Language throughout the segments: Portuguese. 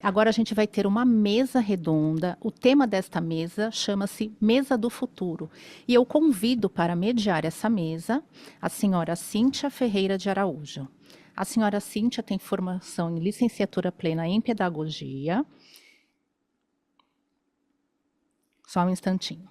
Agora a gente vai ter uma mesa redonda. O tema desta mesa chama-se Mesa do Futuro. E eu convido para mediar essa mesa a senhora Cíntia Ferreira de Araújo. A senhora Cíntia tem formação em licenciatura plena em pedagogia. Só um instantinho.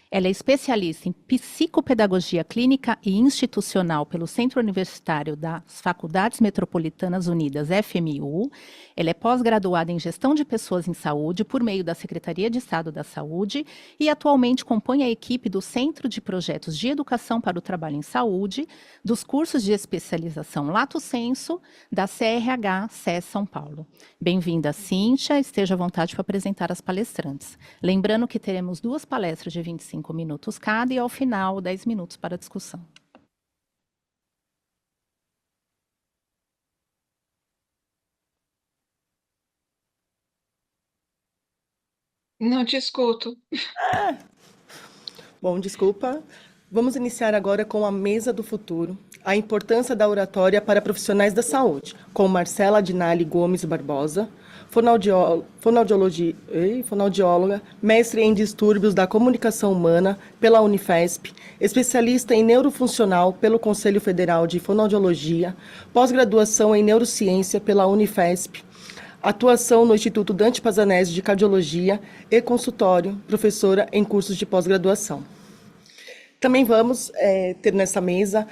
Ela é especialista em psicopedagogia clínica e institucional pelo Centro Universitário das Faculdades Metropolitanas Unidas, FMU. Ela é pós-graduada em Gestão de Pessoas em Saúde por meio da Secretaria de Estado da Saúde e atualmente compõe a equipe do Centro de Projetos de Educação para o Trabalho em Saúde, dos cursos de especialização Lato Sensu, da CRH SES São Paulo. Bem-vinda, Cíntia. Esteja à vontade para apresentar as palestrantes. Lembrando que teremos 2 palestras de 25 minutos cada e, ao final, 10 minutos para discussão. Não te escuto. Bom, desculpa. Vamos iniciar agora com a Mesa do Futuro, a importância da oratória para profissionais da saúde, com Marcela Dinali Gomes Barbosa, fonoaudióloga, mestre em distúrbios da comunicação humana pela Unifesp, especialista em neurofuncional pelo Conselho Federal de Fonoaudiologia, pós-graduação em neurociência pela Unifesp, atuação no Instituto Dante Pazanese de Cardiologia e consultório, professora em cursos de pós-graduação. Também vamos ter nessa mesa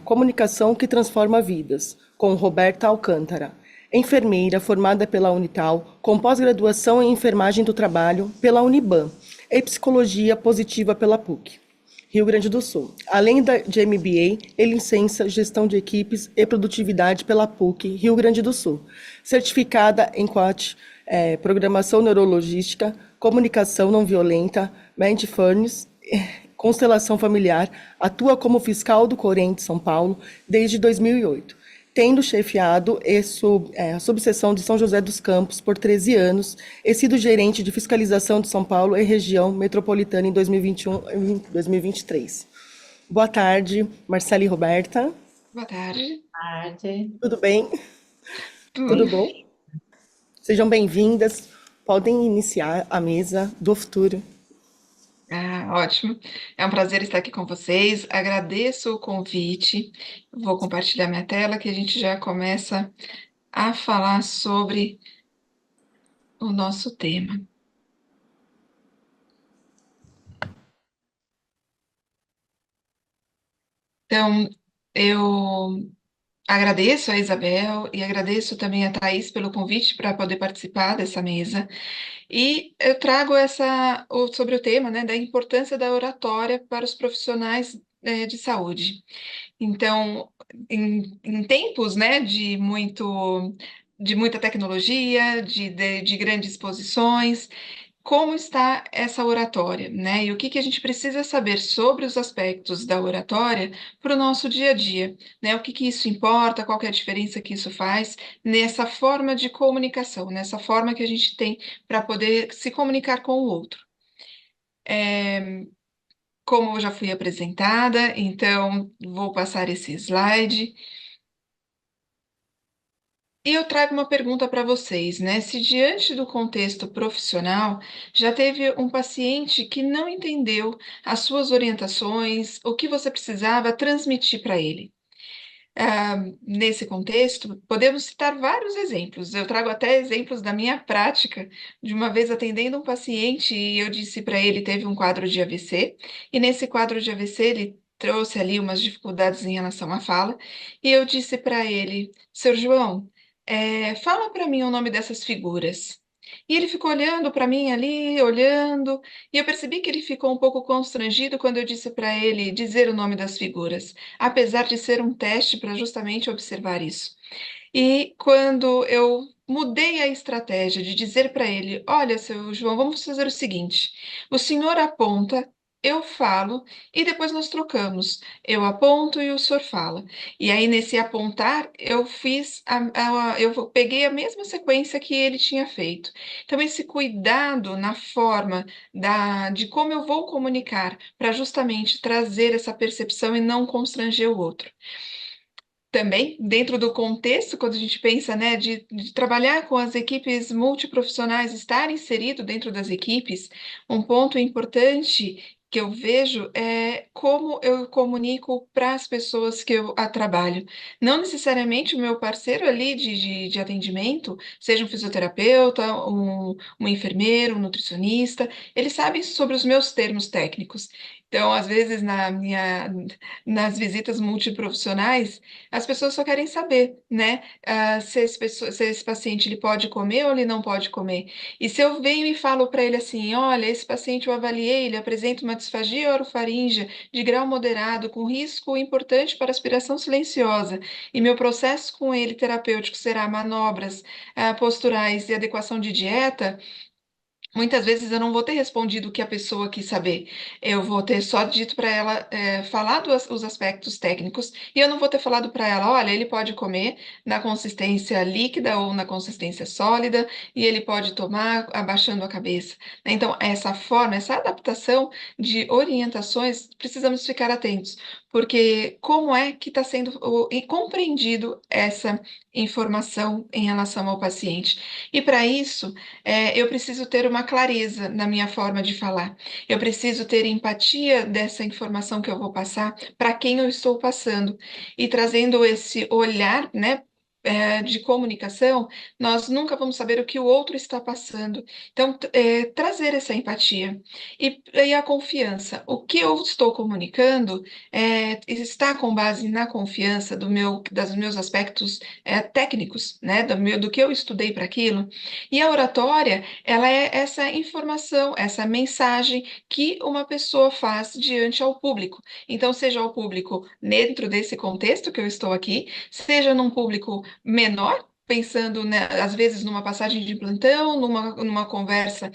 comunicação que transforma vidas, com Roberta Alcântara, enfermeira formada pela Unital, com pós-graduação em enfermagem do trabalho pela Uniban e psicologia positiva pela PUC, Rio Grande do Sul. Além de MBA e licença Gestão de Equipes e Produtividade pela PUC, Rio Grande do Sul, certificada em QAT, Programação Neurologística, Comunicação Não Violenta, Mindfulness, Constelação Familiar, atua como fiscal do Corém de São Paulo desde 2008, tendo chefiado a subseção de São José dos Campos por 13 anos e sido gerente de fiscalização de São Paulo e região metropolitana em 2021 e 2023. Boa tarde, Marcela e Roberta. Boa tarde. Boa tarde. Tudo bem? Tudo bom? Sejam bem-vindas. Podem iniciar a mesa do futuro. Ótimo. É um prazer estar aqui com vocês. Agradeço o convite. Vou compartilhar minha tela que a gente já começa a falar sobre o nosso tema. Então, eu agradeço a Isabel e agradeço também a Thaís pelo convite para poder participar dessa mesa. E eu trago sobre o tema, né, da importância da oratória para os profissionais, de saúde. Então, em tempos, né, de muita tecnologia, de grandes exposições, como está essa oratória, né? E o que que a gente precisa saber sobre os aspectos da oratória para o nosso dia a dia, né? O que que isso importa, qual que é a diferença que isso faz nessa forma de comunicação, nessa forma que a gente tem para poder se comunicar com o outro. Como eu já fui apresentada, então vou passar esse slide. E eu trago uma pergunta para vocês, né? Se diante do contexto profissional já teve um paciente que não entendeu as suas orientações, o que você precisava transmitir para ele. Nesse contexto, podemos citar vários exemplos. Eu trago até exemplos da minha prática, de uma vez atendendo um paciente e eu disse para ele, teve um quadro de AVC, e nesse quadro de AVC ele trouxe ali umas dificuldades em relação à fala, e eu disse para ele, Seu João, fala para mim o nome dessas figuras. E ele ficou olhando para mim ali, olhando, e eu percebi que ele ficou um pouco constrangido quando eu disse para ele dizer o nome das figuras, apesar de ser um teste para justamente observar isso. E quando eu mudei a estratégia de dizer para ele: Olha, seu João, vamos fazer o seguinte: o senhor aponta, eu falo e depois nós trocamos. Eu aponto e o senhor fala. E aí, nesse apontar, eu eu peguei a mesma sequência que ele tinha feito. Então, esse cuidado na forma de como eu vou comunicar, para justamente trazer essa percepção e não constranger o outro. Também, dentro do contexto, quando a gente pensa, né, de trabalhar com as equipes multiprofissionais, estar inserido dentro das equipes, um ponto importante que eu vejo é como eu comunico para as pessoas que eu trabalho. Não necessariamente o meu parceiro ali de atendimento, seja um fisioterapeuta, um enfermeiro, um nutricionista, eles sabem sobre os meus termos técnicos. Então, às vezes, nas visitas multiprofissionais, as pessoas só querem saber, né, se esse paciente ele pode comer ou ele não pode comer. E se eu venho e falo para ele assim, olha, esse paciente eu avaliei, ele apresenta uma disfagia orofaríngea de grau moderado, com risco importante para aspiração silenciosa, e meu processo com ele terapêutico será manobras, posturais e adequação de dieta. Muitas vezes eu não vou ter respondido o que a pessoa quis saber. Eu vou ter só dito para ela, falado os aspectos técnicos, e eu não vou ter falado para ela, olha, ele pode comer na consistência líquida ou na consistência sólida, e ele pode tomar abaixando a cabeça. Então, essa forma, essa adaptação de orientações, precisamos ficar atentos, porque como é que está sendo compreendido essa informação em relação ao paciente? E para isso, eu preciso ter uma clareza na minha forma de falar. Eu preciso ter empatia dessa informação que eu vou passar para quem eu estou passando. E trazendo esse olhar, né? De comunicação, nós nunca vamos saber o que o outro está passando. Então, trazer essa empatia e a confiança. O que eu estou comunicando está com base na confiança dos meus aspectos técnicos, né? Do que eu estudei para aquilo. E a oratória, ela é essa informação, essa mensagem que uma pessoa faz diante ao público. Então, seja ao público dentro desse contexto que eu estou aqui, seja num público menor, pensando, né, às vezes numa passagem de plantão, numa conversa,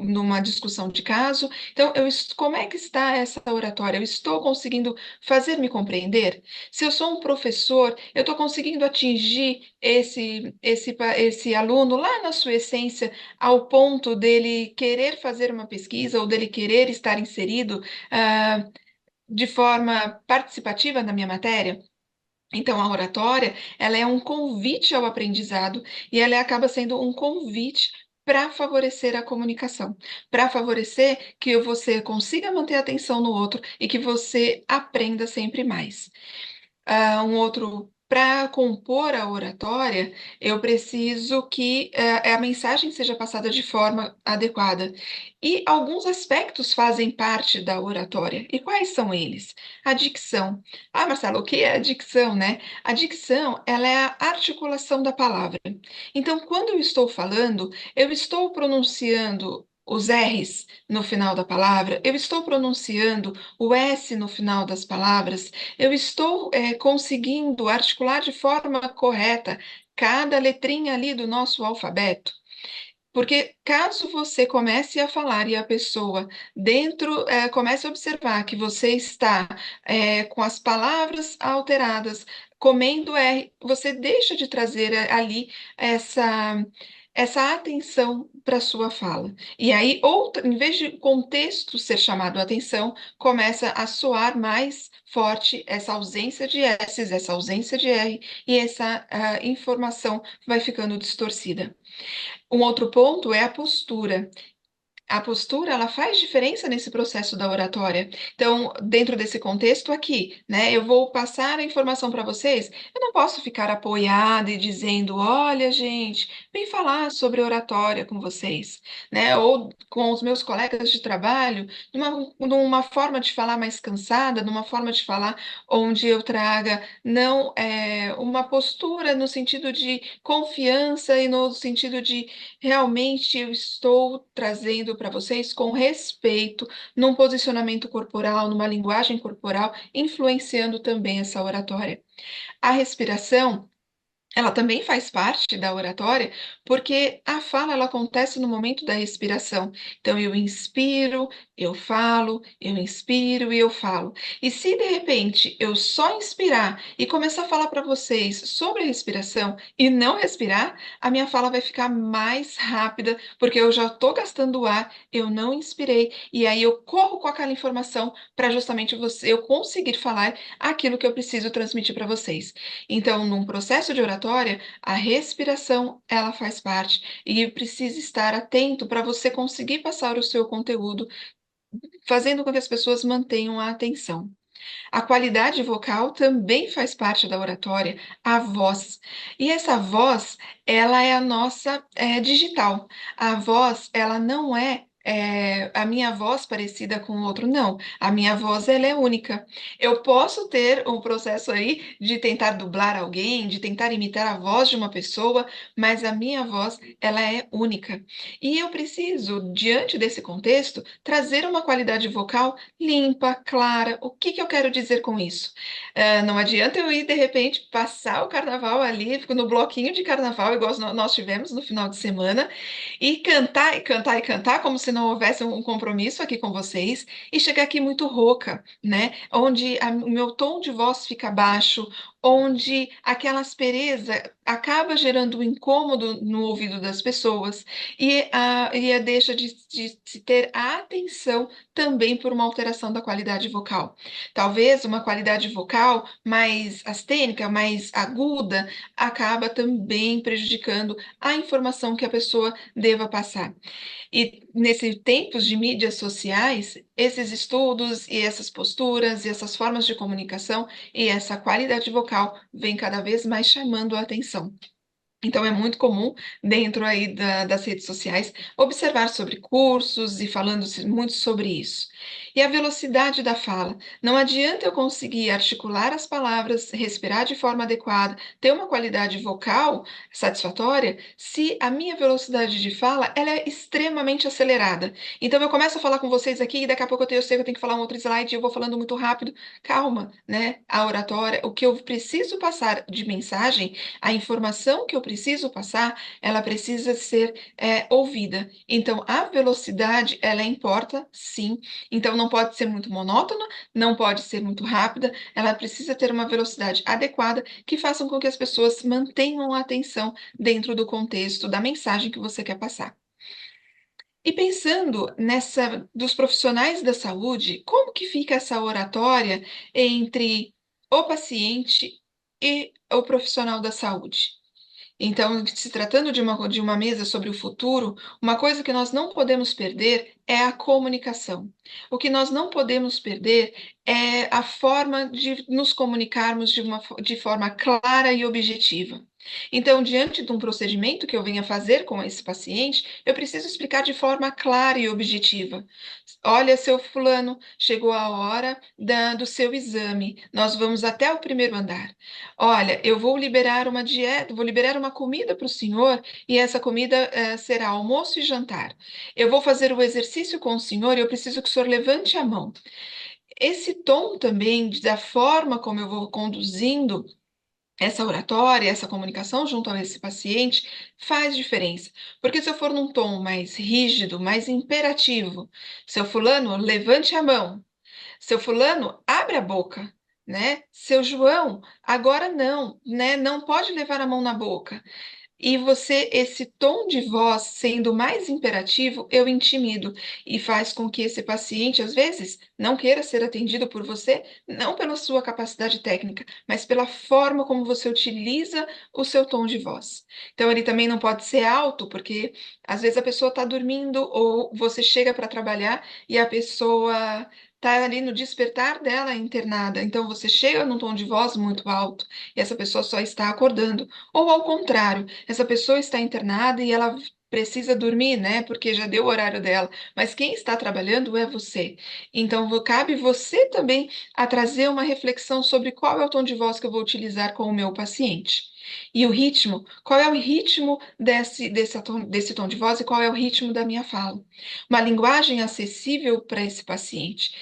numa discussão de caso. Então, como é que está essa oratória? Eu estou conseguindo fazer me compreender? Se eu sou um professor, eu estou conseguindo atingir esse aluno lá na sua essência, ao ponto dele querer fazer uma pesquisa ou dele querer estar inserido, ah, de forma participativa na minha matéria? Então, a oratória, ela é um convite ao aprendizado e ela acaba sendo um convite para favorecer a comunicação, para favorecer que você consiga manter a atenção no outro e que você aprenda sempre mais. Um outro, para compor a oratória, eu preciso que a mensagem seja passada de forma adequada. E alguns aspectos fazem parte da oratória. E quais são eles? A dicção. Ah, Marcelo, o que é a dicção, né? A dicção, ela é a articulação da palavra. Então, quando eu estou falando, eu estou pronunciando os R's no final da palavra, eu estou pronunciando o S no final das palavras, eu estou conseguindo articular de forma correta cada letrinha ali do nosso alfabeto. Porque caso você comece a falar e a pessoa comece a observar que você está com as palavras alteradas, comendo R, você deixa de trazer ali essa, essa atenção para a sua fala. E aí, em vez de contexto ser chamado a atenção, começa a soar mais forte essa ausência de S, essa ausência de R, e essa informação vai ficando distorcida. Um outro ponto é a postura. A postura, ela faz diferença nesse processo da oratória. Então, dentro desse contexto aqui, né, eu vou passar a informação para vocês. Eu não posso ficar apoiada e dizendo, olha, gente, vem falar sobre oratória com vocês, né? Ou com os meus colegas de trabalho, numa forma de falar mais cansada, numa forma de falar onde eu traga não uma postura no sentido de confiança e no sentido de realmente eu estou trazendo para vocês com respeito, num posicionamento corporal, numa linguagem corporal, influenciando também essa oratória. A respiração, ela também faz parte da oratória, porque a fala ela acontece no momento da respiração. Então, eu inspiro, Eu falo, eu inspiro e eu falo. E se de repente eu só inspirar e começar a falar para vocês sobre a respiração e não respirar, a minha fala vai ficar mais rápida, porque eu já estou gastando ar, eu não inspirei, e aí eu corro com aquela informação para justamente eu conseguir falar aquilo que eu preciso transmitir para vocês. Então, num processo de oratória, a respiração ela faz parte e precisa estar atento para você conseguir passar o seu conteúdo fazendo com que as pessoas mantenham a atenção. A qualidade vocal também faz parte da oratória, a voz. E essa voz, ela é a nossa digital. A voz, ela não é a minha voz parecida com o outro, não. A minha voz, ela é única. Eu posso ter um processo aí de tentar dublar alguém, de tentar imitar a voz de uma pessoa, mas a minha voz, ela é única. E eu preciso, diante desse contexto, trazer uma qualidade vocal limpa, clara. O que que eu quero dizer com isso? Não adianta eu ir, de repente, passar o carnaval ali, fico no bloquinho de carnaval, igual nós tivemos no final de semana, e cantar, e cantar, e cantar, como se não houvesse um compromisso aqui com vocês, e chegar aqui muito rouca, né? Onde o meu tom de voz fica baixo, onde aquela aspereza acaba gerando um incômodo no ouvido das pessoas, e deixa de se ter a atenção também por uma alteração da qualidade vocal. Talvez uma qualidade vocal mais astênica, mais aguda, acaba também prejudicando a informação que a pessoa deva passar. E nesse tempos de mídias sociais, esses estudos e essas posturas e essas formas de comunicação e essa qualidade vocal vem cada vez mais chamando a atenção. Então é muito comum, dentro aí das redes sociais, observar sobre cursos e falando-se muito sobre isso. E a velocidade da fala. Não adianta eu conseguir articular as palavras, respirar de forma adequada, ter uma qualidade vocal satisfatória, se a minha velocidade de fala ela é extremamente acelerada. Então eu começo a falar com vocês aqui e daqui a pouco eu sei que eu tenho que falar um outro slide e eu vou falando muito rápido. Calma, né? A oratória, o que eu preciso passar de mensagem, a informação que eu preciso passar, ela precisa ser ouvida. Então, a velocidade, ela importa, sim. Então, não pode ser muito monótona, não pode ser muito rápida, ela precisa ter uma velocidade adequada que faça com que as pessoas mantenham a atenção dentro do contexto da mensagem que você quer passar. E pensando nessa dos profissionais da saúde, como que fica essa oratória entre o paciente e o profissional da saúde? Então, se tratando de uma mesa sobre o futuro, uma coisa que nós não podemos perder é a comunicação. O que nós não podemos perder é a forma de nos comunicarmos de forma clara e objetiva. Então, diante de um procedimento que eu venha fazer com esse paciente, eu preciso explicar de forma clara e objetiva. Olha, seu fulano, chegou a hora do seu exame. Nós vamos até o primeiro andar. Olha, eu vou liberar uma dieta, vou liberar uma comida para o senhor e essa comida será almoço e jantar. Eu vou fazer o exercício com o senhor e eu preciso que o senhor levante a mão. Esse tom também, da forma como eu vou conduzindo essa oratória, essa comunicação junto a esse paciente faz diferença. Porque se eu for num tom mais rígido, mais imperativo, seu fulano, levante a mão. Seu fulano, abre a boca, né? Seu João, agora não, né? Não pode levar a mão na boca. E você, esse tom de voz sendo mais imperativo, eu intimido e faz com que esse paciente, às vezes, não queira ser atendido por você, não pela sua capacidade técnica, mas pela forma como você utiliza o seu tom de voz. Então, ele também não pode ser alto, porque às vezes a pessoa está dormindo ou você chega para trabalhar e a pessoa está ali no despertar dela internada. Então, você chega num tom de voz muito alto e essa pessoa só está acordando. Ou ao contrário, essa pessoa está internada e ela precisa dormir, né? Porque já deu o horário dela. Mas quem está trabalhando é você. Então, cabe você também a trazer uma reflexão sobre qual é o tom de voz que eu vou utilizar com o meu paciente. E o ritmo, qual é o ritmo desse tom de voz e qual é o ritmo da minha fala? Uma linguagem acessível para esse paciente.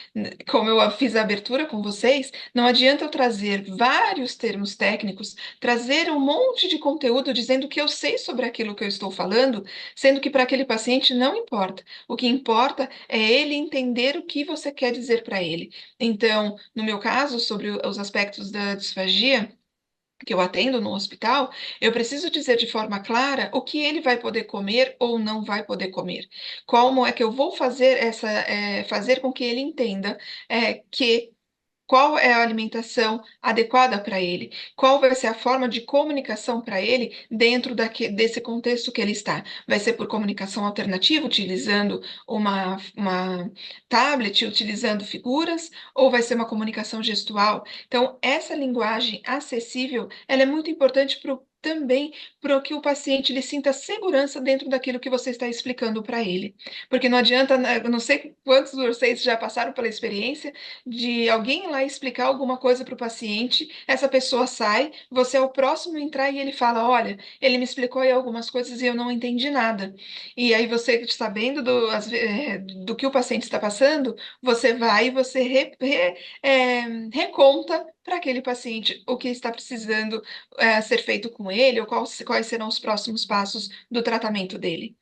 Como eu fiz a abertura com vocês, não adianta eu trazer vários termos técnicos, trazer um monte de conteúdo dizendo que eu sei sobre aquilo que eu estou falando, sendo que para aquele paciente não importa. O que importa é ele entender o que você quer dizer para ele. Então, no meu caso, sobre os aspectos da disfagia, que eu atendo no hospital, eu preciso dizer de forma clara o que ele vai poder comer ou não vai poder comer. Como é que eu vou fazer fazer com que ele entenda que qual é a alimentação adequada para ele? Qual vai ser a forma de comunicação para ele dentro desse contexto que ele está? Vai ser por comunicação alternativa, utilizando uma tablet, utilizando figuras, ou vai ser uma comunicação gestual? Então, essa linguagem acessível, ela é muito importante também para que o paciente ele sinta segurança dentro daquilo que você está explicando para ele. Porque não adianta, né, eu não sei quantos de vocês já passaram pela experiência de alguém ir lá explicar alguma coisa para o paciente, essa pessoa sai, você é o próximo a entrar e ele fala: Olha, ele me explicou aí algumas coisas e eu não entendi nada. E aí você, sabendo do que o paciente está passando, você vai e você reconta para aquele paciente o que está precisando ser feito com ele, ou quais serão os próximos passos do tratamento dele.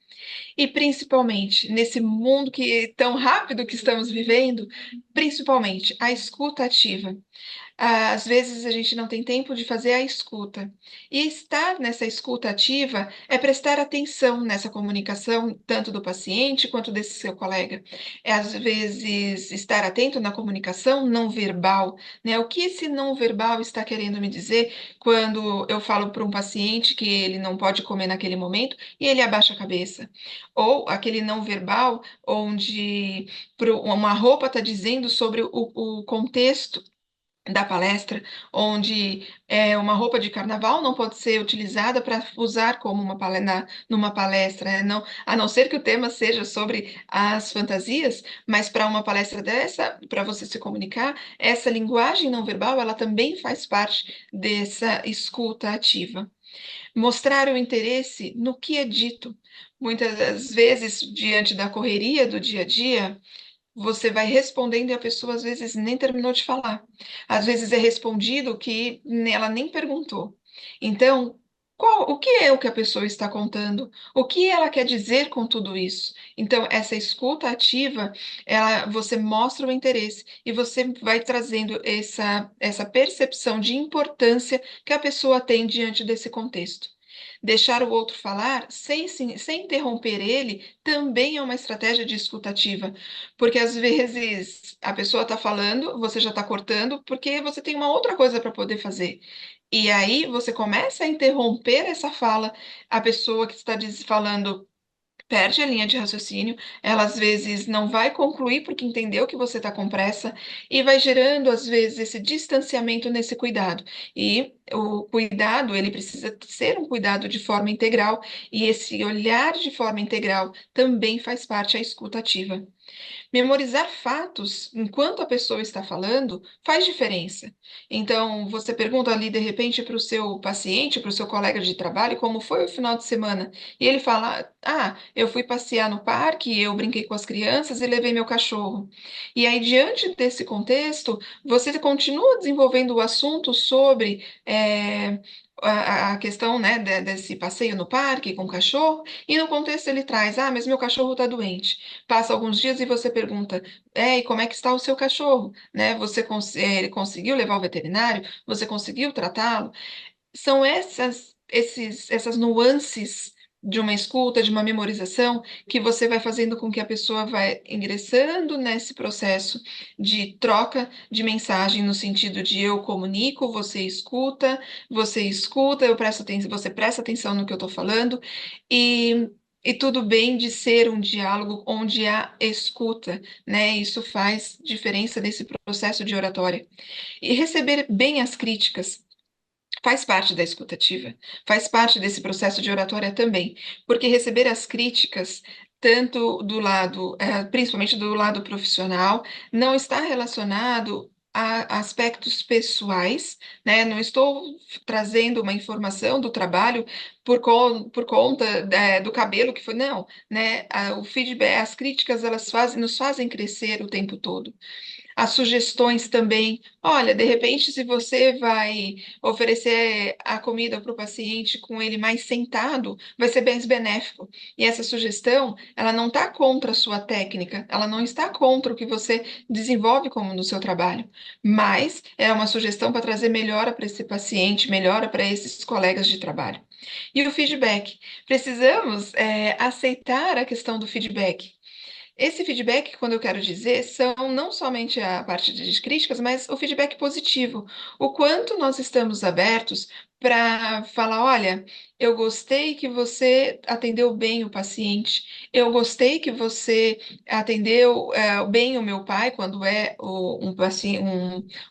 E principalmente nesse mundo que tão rápido que estamos vivendo, principalmente a escuta ativa. Às vezes a gente não tem tempo de fazer a escuta. E estar nessa escuta ativa é prestar atenção nessa comunicação, tanto do paciente quanto desse seu colega. É, às vezes, estar atento na comunicação não verbal, né? O que esse não verbal está querendo me dizer quando eu falo para um paciente que ele não pode comer naquele momento e ele abaixa a cabeça? Ou aquele não verbal onde uma roupa está dizendo sobre o contexto da palestra, onde uma roupa de carnaval não pode ser utilizada para usar como numa palestra, não, a não ser que o tema seja sobre as fantasias, mas para uma palestra dessa, para você se comunicar, essa linguagem não verbal, ela também faz parte dessa escuta ativa. Mostrar o interesse no que é dito. Muitas das vezes, diante da correria do dia a dia, você vai respondendo e a pessoa às vezes nem terminou de falar. Às vezes é respondido que ela nem perguntou. Então, o que é o que a pessoa está contando? O que ela quer dizer com tudo isso? Então, essa escuta ativa, você mostra o interesse e você vai trazendo essa percepção de importância que a pessoa tem diante desse contexto. Deixar o outro falar sem interromper ele também é uma estratégia de escutativa, porque às vezes a pessoa está falando, você já está cortando, porque você tem uma outra coisa para poder fazer. E aí você começa a interromper essa fala, a pessoa que está falando perde a linha de raciocínio, ela às vezes não vai concluir porque entendeu que você está com pressa e vai gerando às vezes esse distanciamento nesse cuidado. E o cuidado, ele precisa ser um cuidado de forma integral e esse olhar de forma integral também faz parte da escuta ativa. Memorizar fatos enquanto a pessoa está falando faz diferença. Então, você pergunta ali de repente para o seu paciente, para o seu colega de trabalho, como foi o final de semana, e ele fala: Ah, eu fui passear no parque, eu brinquei com as crianças e levei meu cachorro. E aí, diante desse contexto, você continua desenvolvendo o assunto sobre a questão, né, desse passeio no parque com o cachorro, e no contexto ele traz: Ah, mas meu cachorro está doente. Passa alguns dias e você pergunta: e como é que está o seu cachorro? Né? Ele conseguiu levar ao veterinário? Você conseguiu tratá-lo? São essas nuances de uma escuta, de uma memorização, que você vai fazendo com que a pessoa vai ingressando nesse processo de troca de mensagem, no sentido de eu comunico, você escuta, eu presto atenção, você presta atenção no que eu estou falando, e, e tudo bem de ser um diálogo onde há escuta, né? Isso faz diferença nesse processo de oratória. E receber bem as críticas faz parte da escutativa, faz parte desse processo de oratória também, porque receber as críticas, tanto do lado, principalmente do lado profissional, não está relacionado aspectos pessoais, né? Não estou trazendo uma informação do trabalho por conta, do cabelo que foi, não, né? O feedback, as críticas, elas nos fazem crescer o tempo todo. As sugestões também. Olha, de repente, se você vai oferecer a comida para o paciente com ele mais sentado, vai ser bem benéfico. E essa sugestão, ela não está contra a sua técnica, ela não está contra o que você desenvolve como no seu trabalho, mas é uma sugestão para trazer melhora para esse paciente, melhora para esses colegas de trabalho. E o feedback. Precisamos, aceitar a questão do feedback. Esse feedback, quando eu quero dizer, são não somente a parte de críticas, mas o feedback positivo. O quanto nós estamos abertos para falar: olha, eu gostei que você atendeu bem o paciente, eu gostei que você atendeu bem o meu pai quando é um paciente,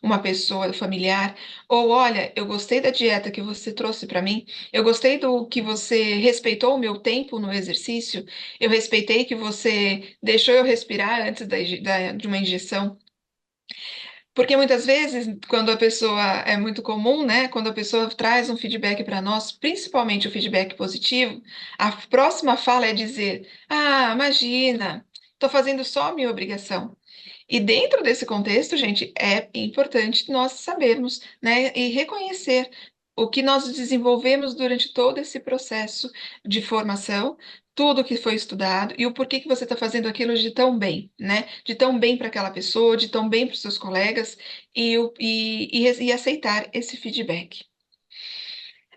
uma pessoa familiar, ou olha, eu gostei da dieta que você trouxe para mim, eu gostei do que você respeitou o meu tempo no exercício. Eu respeitei que você deixou eu respirar antes de uma injeção. Porque muitas vezes, quando a pessoa é muito comum, né? Quando a pessoa traz um feedback para nós, principalmente o feedback positivo, a próxima fala é dizer: ah, imagina, estou fazendo só a minha obrigação. E dentro desse contexto, gente, é importante nós sabermos, né, e reconhecer o que nós desenvolvemos durante todo esse processo de formação, tudo que foi estudado e o porquê que você está fazendo aquilo de tão bem, né? De tão bem para aquela pessoa, de tão bem para os seus colegas e aceitar esse feedback.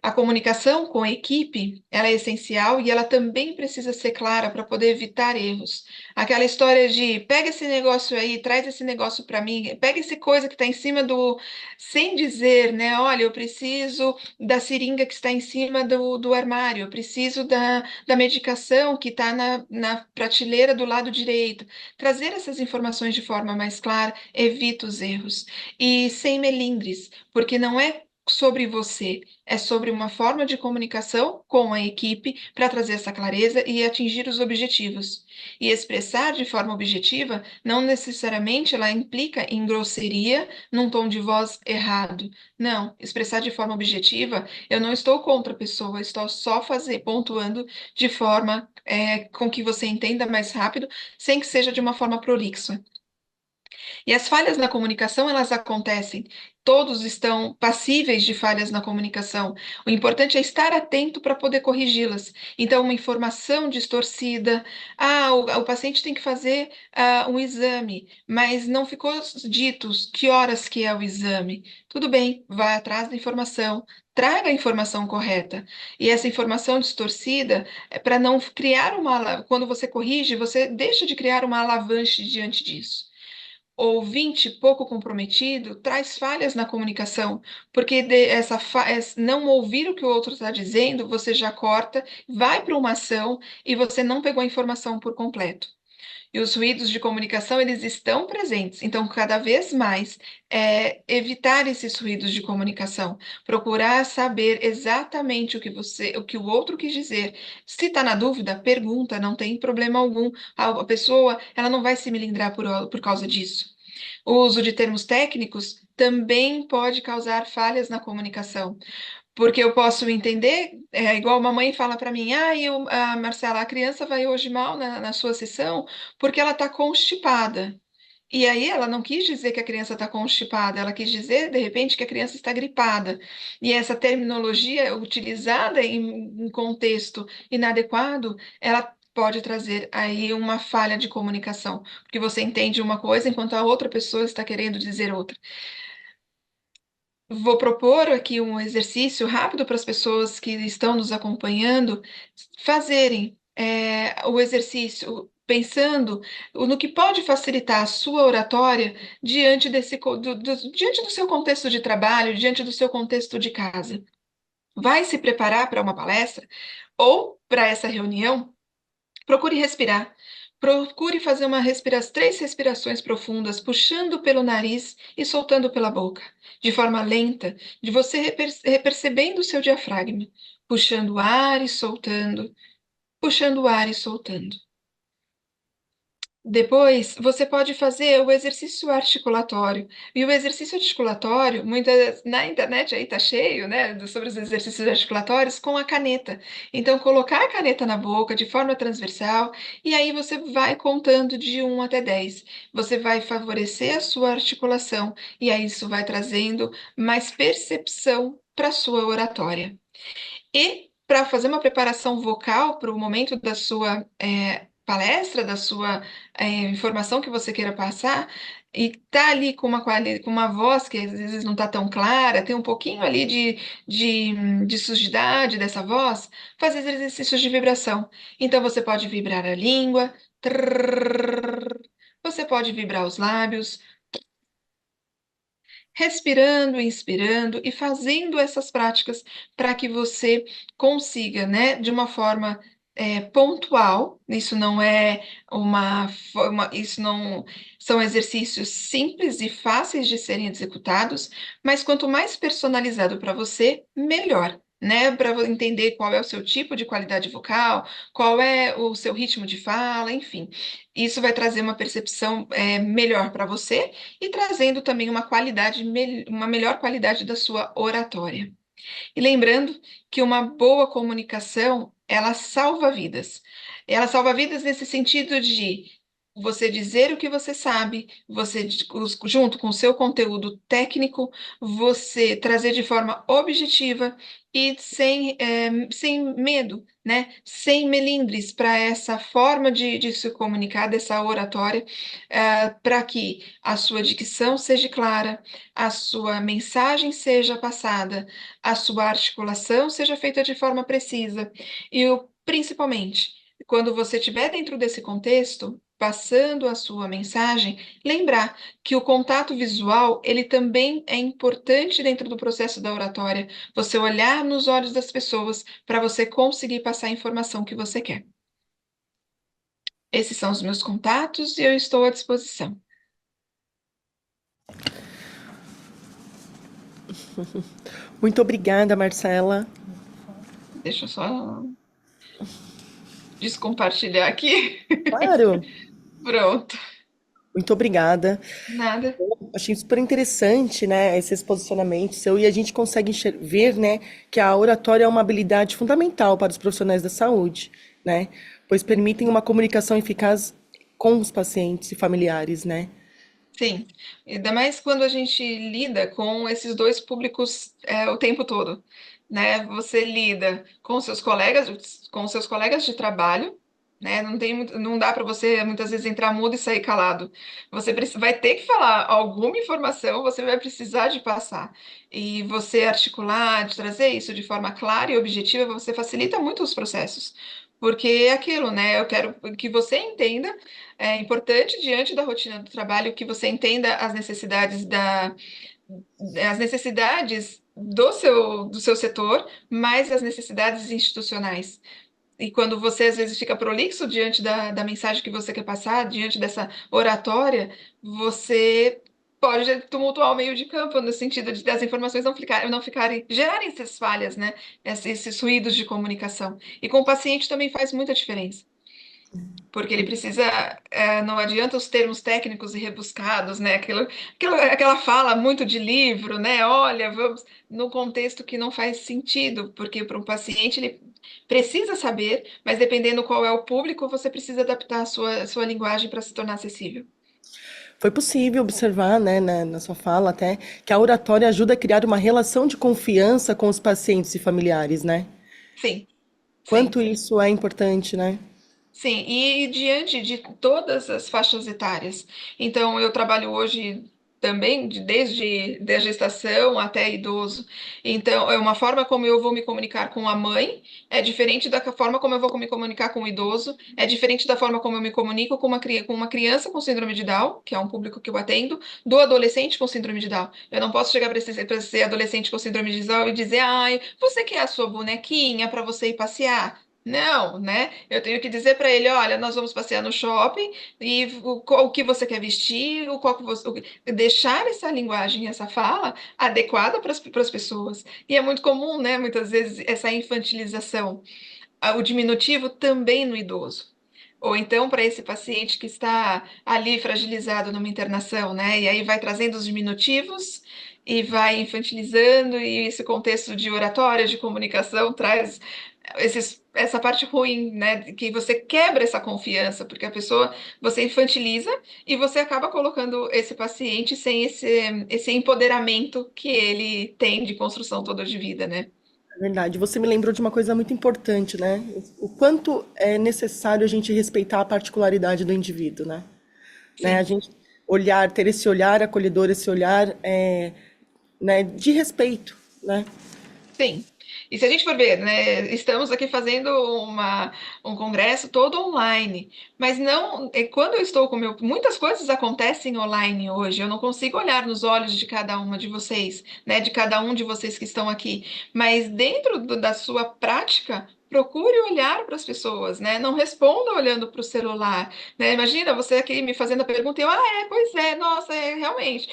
A comunicação com a equipe, ela é essencial e ela também precisa ser clara para poder evitar erros. Aquela história de pega esse negócio aí, traz esse negócio para mim, pega essa coisa que está em cima do, sem dizer, né? Olha, eu preciso da seringa que está em cima do armário, eu preciso da medicação que está na prateleira do lado direito. Trazer essas informações de forma mais clara evita os erros. E sem melindres, porque não é sobre você, é sobre uma forma de comunicação com a equipe para trazer essa clareza e atingir os objetivos. E expressar de forma objetiva não necessariamente ela implica em grosseria, num tom de voz errado. Não, expressar de forma objetiva, eu não estou contra a pessoa, estou só pontuando de forma com que você entenda mais rápido, sem que seja de uma forma prolixa. E as falhas na comunicação, elas acontecem. Todos estão passíveis de falhas na comunicação. O importante é estar atento para poder corrigi-las. Então, uma informação distorcida. Ah, o paciente tem que fazer um exame, mas não ficou dito que horas que é o exame. Tudo bem, vá atrás da informação. Traga a informação correta. E essa informação distorcida é para não criar Quando você corrige, você deixa de criar uma alavanche diante disso. Ouvinte pouco comprometido traz falhas na comunicação, porque não ouvir o que o outro está dizendo, você já corta, vai para uma ação e você não pegou a informação por completo. E os ruídos de comunicação, eles estão presentes. Então, cada vez mais, evitar esses ruídos de comunicação, procurar saber exatamente o que o outro quis dizer. Se está na dúvida, pergunta, não tem problema algum. A pessoa, ela não vai se melindrar por causa disso. O uso de termos técnicos também pode causar falhas na comunicação. Porque eu posso entender, igual uma mãe fala para mim: Marcela, a criança vai hoje mal na sua sessão porque ela está constipada. E aí ela não quis dizer que a criança está constipada, ela quis dizer, de repente, que a criança está gripada. E essa terminologia utilizada em contexto inadequado, ela pode trazer aí uma falha de comunicação, porque você entende uma coisa enquanto a outra pessoa está querendo dizer outra. Vou propor aqui um exercício rápido para as pessoas que estão nos acompanhando fazerem o exercício pensando no que pode facilitar a sua oratória diante do seu contexto de trabalho, diante do seu contexto de casa. Vai se preparar para uma palestra ou para essa reunião? Procure respirar. Procure fazer 3 respirações profundas, puxando pelo nariz e soltando pela boca, de forma lenta, de você percebendo o seu diafragma, puxando o ar e soltando, puxando o ar e soltando. Depois, você pode fazer o exercício articulatório. E o exercício articulatório, na internet aí tá cheio, né, sobre os exercícios articulatórios com a caneta. Então, colocar a caneta na boca de forma transversal e aí você vai contando de 1 até 10. Você vai favorecer a sua articulação e aí isso vai trazendo mais percepção para a sua oratória. E para fazer uma preparação vocal para o momento da sua palestra, da sua informação que você queira passar, e tá ali com com uma voz que às vezes não está tão clara, tem um pouquinho ali de sujidade dessa voz, fazer exercícios de vibração. Então você pode vibrar a língua, trrr, você pode vibrar os lábios, respirando, inspirando e fazendo essas práticas para que você consiga, né, de uma forma pontual. Isso não é isso não são exercícios simples e fáceis de serem executados, mas quanto mais personalizado para você, melhor. Né, para entender qual é o seu tipo de qualidade vocal, qual é o seu ritmo de fala, enfim, isso vai trazer uma percepção melhor para você e trazendo também uma uma melhor qualidade da sua oratória. E lembrando que uma boa comunicação, ela salva vidas. Ela salva vidas nesse sentido de você dizer o que você sabe, junto com o seu conteúdo técnico, você trazer de forma objetiva e sem medo, né? Sem melindres para essa forma de se comunicar, dessa oratória, para que a sua dicção seja clara, a sua mensagem seja passada, a sua articulação seja feita de forma precisa e, principalmente, quando você estiver dentro desse contexto, passando a sua mensagem, lembrar que o contato visual, ele também é importante dentro do processo da oratória. Você olhar nos olhos das pessoas para você conseguir passar a informação que você quer. Esses são os meus contatos e eu estou à disposição. Muito obrigada, Marcela. Deixa eu só descompartilhar aqui. Claro, Pronto. muito obrigada. Nada. Achei super interessante, né, esses posicionamentos seu, e a gente consegue ver, né, que a oratória é uma habilidade fundamental para os profissionais da saúde, né, pois permitem uma comunicação eficaz com os pacientes e familiares, né? Sim, ainda mais quando a gente lida com esses dois públicos o tempo todo, né? Você lida com seus colegas de trabalho, né? Não dá para você muitas vezes entrar mudo e sair calado. Você vai ter que falar alguma informação, você vai precisar de passar. E você articular, de trazer isso de forma clara e objetiva, você facilita muito os processos. Porque é aquilo, né? Eu quero que você entenda. É importante, diante da rotina do trabalho, que você entenda as necessidades do seu setor, mais as necessidades institucionais. E quando você às vezes fica prolixo diante da mensagem que você quer passar, diante dessa oratória, você pode tumultuar o meio de campo, no sentido de das informações não ficarem, gerarem essas falhas, né? Esses ruídos de comunicação. E com o paciente também faz muita diferença. Porque ele precisa, não adianta os termos técnicos e rebuscados, né? Aquela fala muito de livro, né? Olha, vamos, num contexto que não faz sentido, porque para um paciente ele precisa saber, mas dependendo qual é o público, você precisa adaptar a sua linguagem para se tornar acessível. Foi possível observar, né, na sua fala até, que a oratória ajuda a criar uma relação de confiança com os pacientes e familiares, né? Sim, sim. Quanto isso é importante, né? Sim, e diante de todas as faixas etárias. Então, eu trabalho hoje também desde a gestação até idoso. Então, é uma forma como eu vou me comunicar com a mãe, é diferente da forma como eu vou me comunicar com o idoso, é diferente da forma como eu me comunico com uma criança com síndrome de Down, que é um público que eu atendo, do adolescente com síndrome de Down. Eu não posso chegar para esse adolescente com síndrome de Down e dizer, ai, você quer a sua bonequinha para você ir passear? Não, né? Eu tenho que dizer para ele, olha, nós vamos passear no shopping e o que você quer vestir, deixar essa linguagem, essa fala adequada para as pessoas. E é muito comum, né, muitas vezes, essa infantilização. O diminutivo também no idoso. Ou então para esse paciente que está ali fragilizado numa internação, né? E aí vai trazendo os diminutivos e vai infantilizando, e esse contexto de oratória, de comunicação, traz essa parte ruim, né? Que você quebra essa confiança, porque a pessoa, você infantiliza e você acaba colocando esse paciente sem esse empoderamento que ele tem de construção toda de vida, né? É verdade. Você me lembrou de uma coisa muito importante, né? O quanto é necessário a gente respeitar a particularidade do indivíduo, né? A Sim. gente olhar, ter esse olhar acolhedor, esse olhar né, de respeito, né? Sim. E se a gente for ver, né, estamos aqui fazendo um congresso todo online, mas não, quando eu estou com muitas coisas acontecem online hoje, eu não consigo olhar nos olhos de cada uma de vocês, né, de cada um de vocês que estão aqui, mas dentro da sua prática, procure olhar para as pessoas, né? Não responda olhando para o celular, né? Imagina você aqui me fazendo a pergunta e eu, pois é, nossa, realmente.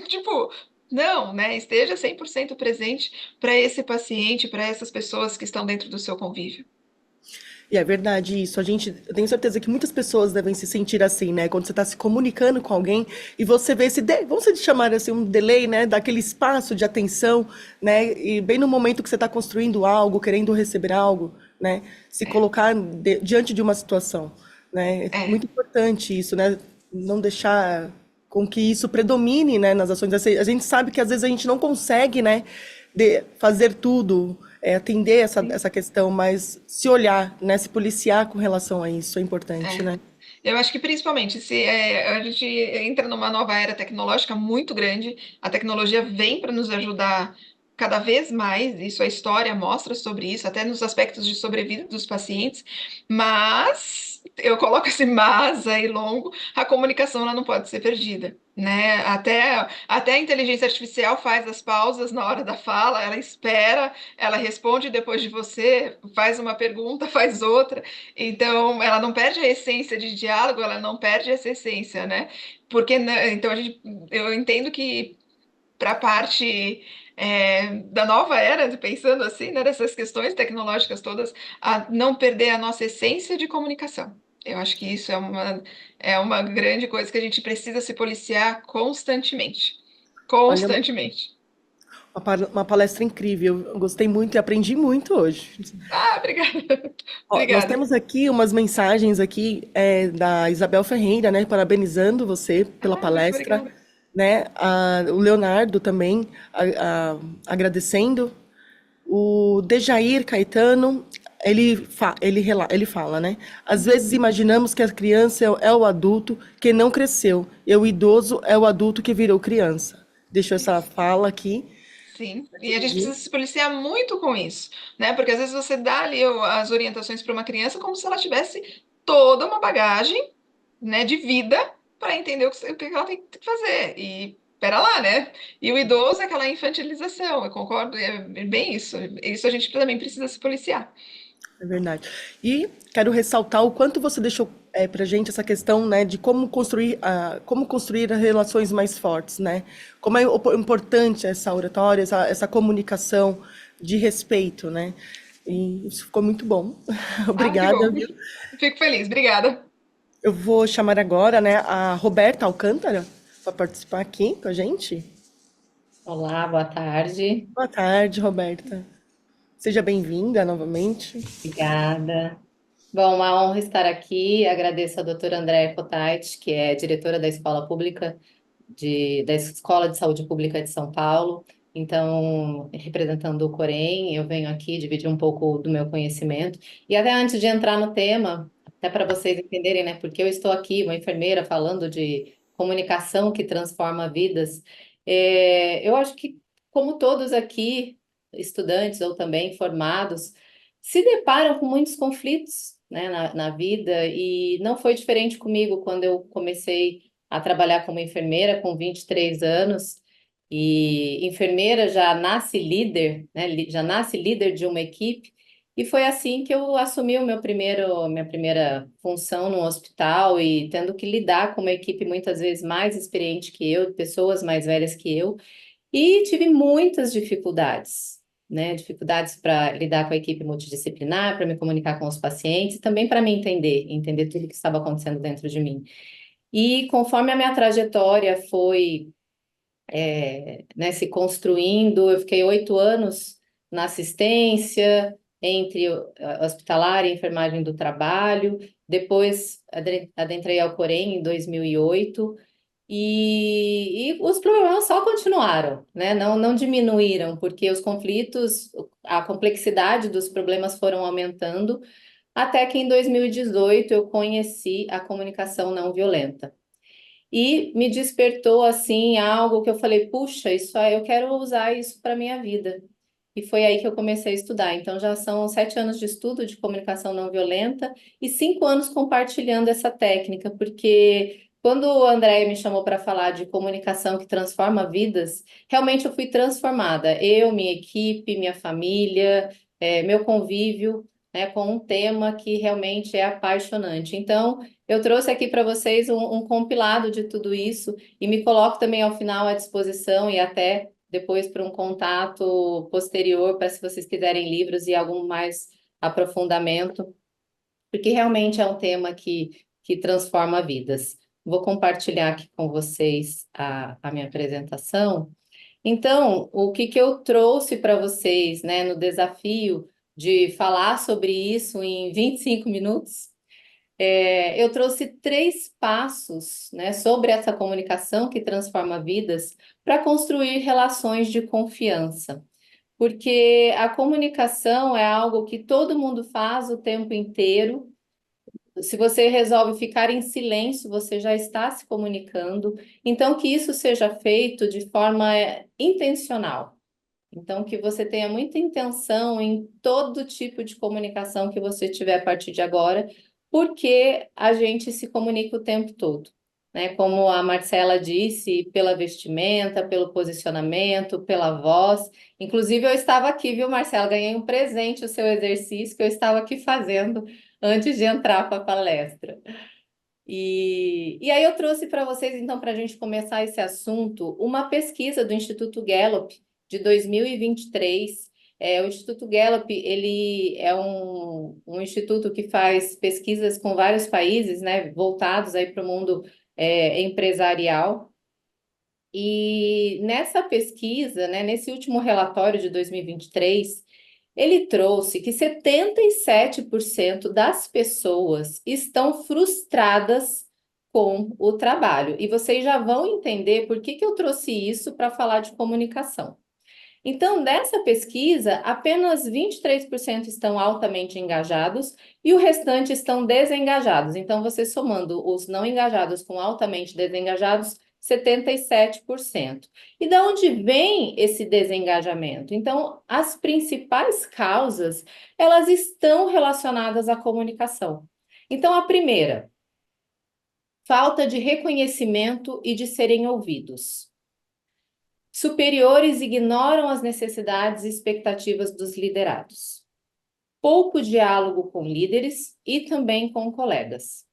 Tipo, não, né? Esteja 100% presente para esse paciente, para essas pessoas que estão dentro do seu convívio. E é verdade isso. Eu tenho certeza que muitas pessoas devem se sentir assim, né? Quando você está se comunicando com alguém e você vê vamos chamar assim um delay, né? Daquele espaço de atenção, né? E bem no momento que você está construindo algo, querendo receber algo, né? Se colocar diante de uma situação, né? É É, muito importante isso, né? Não deixar com que isso predomine, né, nas ações. Assim, a gente sabe que às vezes a gente não consegue, né, fazer tudo, atender essa questão, mas se olhar, né, se policiar com relação a isso é importante, é. né? Eu acho que principalmente se a gente entra numa nova era tecnológica muito grande, a tecnologia vem para nos ajudar cada vez mais, isso a história mostra sobre isso, até nos aspectos de sobrevida dos pacientes, mas eu coloco esse mas aí longo, a comunicação ela não pode ser perdida. Né? Até a inteligência artificial faz as pausas na hora da fala, ela espera, ela responde depois de você, faz uma pergunta, faz outra. Então, ela não perde a essência de diálogo, ela não perde essa essência, né? Porque, né, então, eu entendo que para a parte da nova era, pensando assim, né, dessas questões tecnológicas todas, a não perder a nossa essência de comunicação. Eu acho que isso é uma grande coisa que a gente precisa se policiar constantemente. Olha, Constantemente. uma palestra incrível. Eu gostei muito e aprendi muito hoje. Ah, obrigada. Ó, nós Obrigada. temos aqui umas mensagens aqui da Isabel Ferreira, né, parabenizando você pela Ah, muito palestra, obrigada. né? O Leonardo também agradecendo. O Dejair Caetano, ele fala, né? Às vezes imaginamos que a criança é o adulto que não cresceu, e o idoso é o adulto que virou criança. Deixo essa Isso. fala aqui Sim, para e a gente dividir. precisa se policiar muito com isso, né? Porque às vezes você dá ali as orientações para uma criança como se ela tivesse toda uma bagagem, né, de vida para entender o que ela tem que fazer. E pera lá, né? E o idoso é aquela infantilização, eu concordo, é bem isso. Isso a gente também precisa se policiar. É verdade. E quero ressaltar o quanto você deixou para gente essa questão, né, de como construir as relações mais fortes, né? Como é importante essa oratória, essa comunicação de respeito, né? E isso ficou muito bom. Ah, que Obrigada, bom. viu? Fico feliz, obrigada. Eu vou chamar agora, né, a Roberta Alcântara para participar aqui com a gente. Olá, boa tarde. Boa tarde, Roberta. Seja bem-vinda novamente. Obrigada. Bom, uma honra estar aqui. Agradeço a doutora Andréa Cotait, que é diretora da Escola Pública da Escola de Saúde Pública de São Paulo. Então, representando o Corém, eu venho aqui dividir um pouco do meu conhecimento. E até antes de entrar no tema, até para vocês entenderem, né, porque eu estou aqui, uma enfermeira, falando de comunicação que transforma vidas. Eu acho que, como todos aqui, estudantes ou também formados, se deparam com muitos conflitos, né, na vida, e não foi diferente comigo quando eu comecei a trabalhar como enfermeira com 23 anos, e enfermeira já nasce líder, né, já nasce líder de uma equipe, e foi assim que eu assumi minha primeira função no hospital, e tendo que lidar com uma equipe muitas vezes mais experiente que eu, pessoas mais velhas que eu, e tive muitas dificuldades. né, dificuldades para lidar com a equipe multidisciplinar, para me comunicar com os pacientes, e também para me entender tudo que estava acontecendo dentro de mim. E conforme a minha trajetória foi né, se construindo, eu fiquei 8 anos na assistência, entre hospitalar e enfermagem do trabalho, depois adentrei ao Corém em 2008, e os problemas só continuaram, né? Não diminuíram, porque os conflitos, a complexidade dos problemas foram aumentando, até que em 2018 eu conheci a comunicação não violenta. E me despertou, assim, algo que eu falei, puxa, isso aí, eu quero usar isso para a minha vida. E foi aí que eu comecei a estudar. Então, já são 7 anos de estudo de comunicação não violenta e 5 anos compartilhando essa técnica, porque quando o André me chamou para falar de comunicação que transforma vidas, realmente eu fui transformada. Eu, minha equipe, minha família, meu convívio, né, com um tema que realmente é apaixonante. Então, eu trouxe aqui para vocês um compilado de tudo isso e me coloco também ao final à disposição e até depois para um contato posterior, para se vocês quiserem livros e algum mais aprofundamento, porque realmente é um tema que transforma vidas. Vou compartilhar aqui com vocês a minha apresentação. Então, o que eu trouxe para vocês, né, no desafio de falar sobre isso em 25 minutos? Eu trouxe 3 passos, né, sobre essa comunicação que transforma vidas para construir relações de confiança. Porque a comunicação é algo que todo mundo faz o tempo inteiro. Se você resolve ficar em silêncio, você já está se comunicando. Então, que isso seja feito de forma intencional. Então, que você tenha muita intenção em todo tipo de comunicação que você tiver a partir de agora, porque a gente se comunica o tempo todo, né? Como a Marcela disse, pela vestimenta, pelo posicionamento, pela voz. Inclusive, eu estava aqui, viu, Marcela? Ganhei um presente, o seu exercício, que eu estava aqui fazendo antes de entrar para a palestra. E aí eu trouxe para vocês, então, para a gente começar esse assunto, uma pesquisa do Instituto Gallup de 2023. O Instituto Gallup, ele é um instituto que faz pesquisas com vários países, né, voltados aí para o mundo empresarial. E nessa pesquisa, né, nesse último relatório de 2023, ele trouxe que 77% das pessoas estão frustradas com o trabalho. E vocês já vão entender por que eu trouxe isso para falar de comunicação. Então, nessa pesquisa, apenas 23% estão altamente engajados e o restante estão desengajados. Então, você somando os não engajados com altamente desengajados, 77%. E de onde vem esse desengajamento? Então, as principais causas, elas estão relacionadas à comunicação. Então, a primeira, falta de reconhecimento e de serem ouvidos. Superiores ignoram as necessidades e expectativas dos liderados. Pouco diálogo com líderes e também com colegas.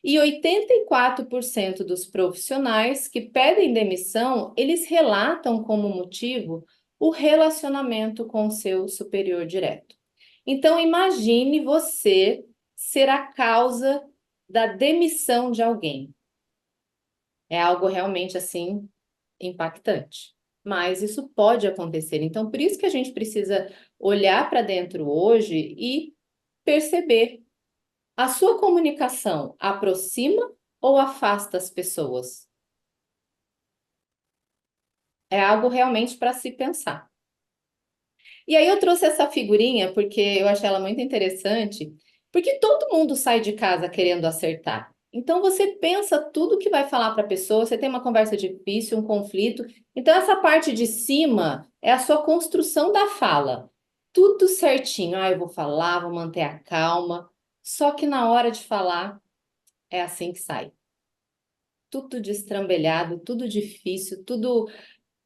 E 84% dos profissionais que pedem demissão, eles relatam como motivo o relacionamento com o seu superior direto. Então, imagine você ser a causa da demissão de alguém. É algo realmente, assim, impactante. Mas isso pode acontecer. Então, por isso que a gente precisa olhar para dentro hoje e perceber: a sua comunicação aproxima ou afasta as pessoas? É algo realmente para se pensar. E aí eu trouxe essa figurinha porque eu achei ela muito interessante, porque todo mundo sai de casa querendo acertar. Então você pensa tudo que vai falar para a pessoa, você tem uma conversa difícil, um conflito. Então essa parte de cima é a sua construção da fala. Tudo certinho. Eu vou falar, vou manter a calma. Só que na hora de falar, é assim que sai. Tudo destrambelhado, tudo difícil, tudo,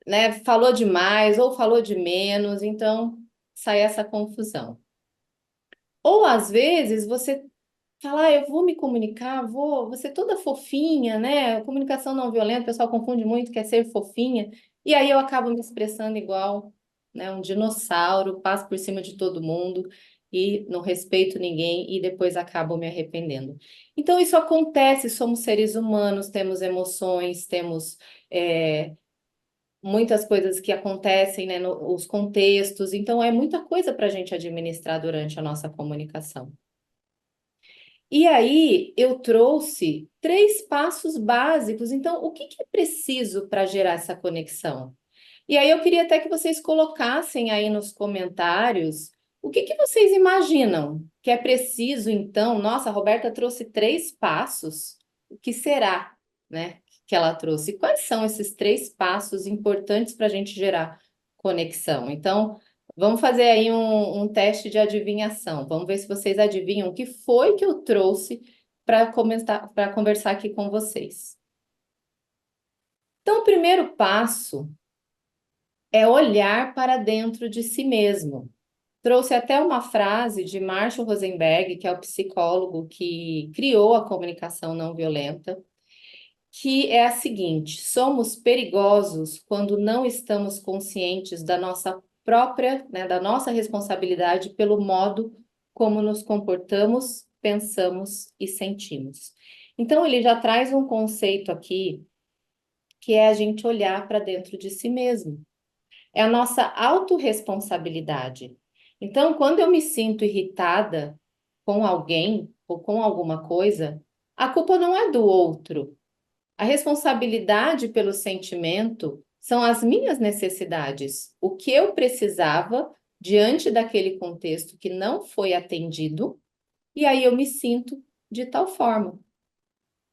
né, falou demais ou falou de menos, então sai essa confusão. Ou às vezes você fala, eu vou me comunicar, vou ser toda fofinha, né? Comunicação não violenta, o pessoal confunde muito, quer ser fofinha, e aí eu acabo me expressando igual né? Um dinossauro, passo por cima de todo mundo e não respeito ninguém e depois acabo me arrependendo. Então, isso acontece, somos seres humanos, temos emoções, temos muitas coisas que acontecem, né, nos contextos, então é muita coisa para a gente administrar durante a nossa comunicação. E aí eu trouxe 3 passos básicos. Então, o que é preciso para gerar essa conexão? E aí eu queria até que vocês colocassem aí nos comentários o que vocês imaginam que é preciso, então. Nossa, a Roberta trouxe 3 passos. O que será, né, que ela trouxe? Quais são esses 3 passos importantes para a gente gerar conexão? Então, vamos fazer aí um teste de adivinhação. Vamos ver se vocês adivinham o que foi que eu trouxe para conversar aqui com vocês. Então, o primeiro passo é olhar para dentro de si mesmo. Trouxe até uma frase de Marshall Rosenberg, que é o psicólogo que criou a comunicação não violenta, que é a seguinte: somos perigosos quando não estamos conscientes da nossa própria, né, da nossa responsabilidade pelo modo como nos comportamos, pensamos e sentimos. Então, ele já traz um conceito aqui, que é a gente olhar para dentro de si mesmo. É a nossa autorresponsabilidade. Então, quando eu me sinto irritada com alguém ou com alguma coisa, a culpa não é do outro. A responsabilidade pelo sentimento são as minhas necessidades, o que eu precisava diante daquele contexto que não foi atendido, e aí eu me sinto de tal forma.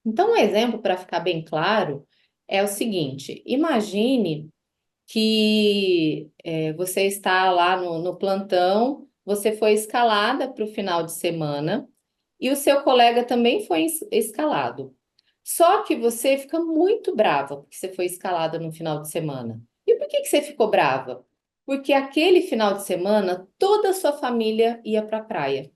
Então, um exemplo para ficar bem claro é o seguinte: imagine que você está lá no plantão, você foi escalada para o final de semana e o seu colega também foi escalado. Só que você fica muito brava porque você foi escalada no final de semana. E por que você ficou brava? Porque aquele final de semana toda a sua família ia para a praia.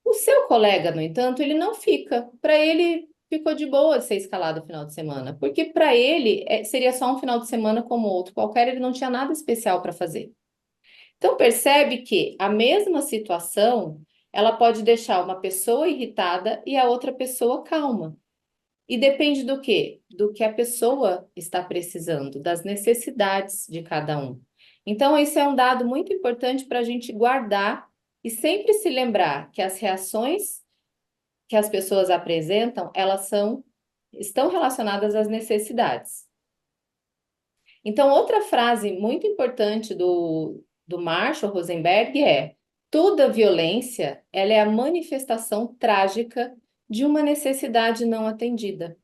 O seu colega, no entanto, ele não fica. Para ele, ficou de boa ser escalado no final de semana, porque para ele seria só um final de semana como outro qualquer, ele não tinha nada especial para fazer. Então, percebe que a mesma situação, ela pode deixar uma pessoa irritada e a outra pessoa calma. E depende do quê? Do que a pessoa está precisando, das necessidades de cada um. Então, isso é um dado muito importante para a gente guardar e sempre se lembrar que as reações que as pessoas apresentam, estão relacionadas às necessidades. Então, outra frase muito importante do Marshall Rosenberg é: toda violência, ela é a manifestação trágica de uma necessidade não atendida.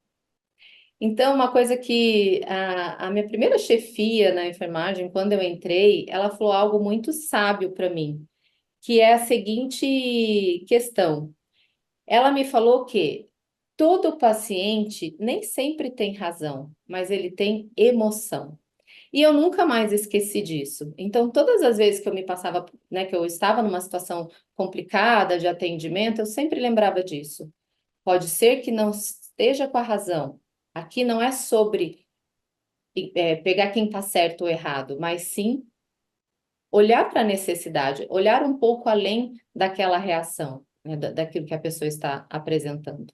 Então, uma coisa que a minha primeira chefia na enfermagem, quando eu entrei, ela falou algo muito sábio para mim, que é a seguinte questão. Ela me falou que todo paciente nem sempre tem razão, mas ele tem emoção. E eu nunca mais esqueci disso. Então, todas as vezes que eu me passava, né, que eu estava numa situação complicada de atendimento, eu sempre lembrava disso. Pode ser que não esteja com a razão. Aqui não é sobre pegar quem está certo ou errado, mas sim olhar para a necessidade, olhar um pouco além daquela reação, né, daquilo que a pessoa está apresentando.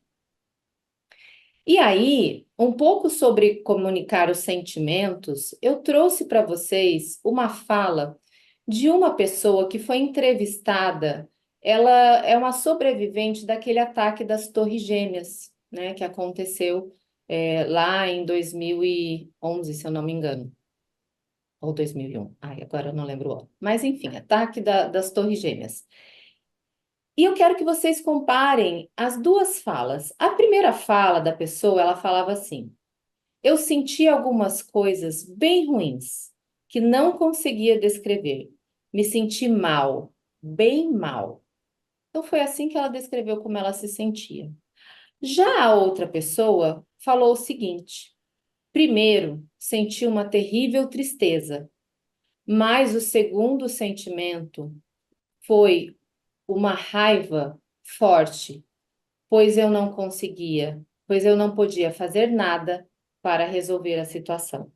E aí, um pouco sobre comunicar os sentimentos, eu trouxe para vocês uma fala de uma pessoa que foi entrevistada. Ela é uma sobrevivente daquele ataque das Torres Gêmeas, né, que aconteceu lá em 2011, se eu não me engano, ou 2001. Ai, agora eu não lembro o ano. Mas enfim, ataque das Torres Gêmeas. E eu quero que vocês comparem as duas falas. A primeira fala da pessoa, ela falava assim: eu senti algumas coisas bem ruins que não conseguia descrever. Me senti mal, bem mal. Então foi assim que ela descreveu como ela se sentia. Já a outra pessoa falou o seguinte: primeiro, senti uma terrível tristeza, mas o segundo sentimento foi uma raiva forte, pois eu não podia fazer nada para resolver a situação.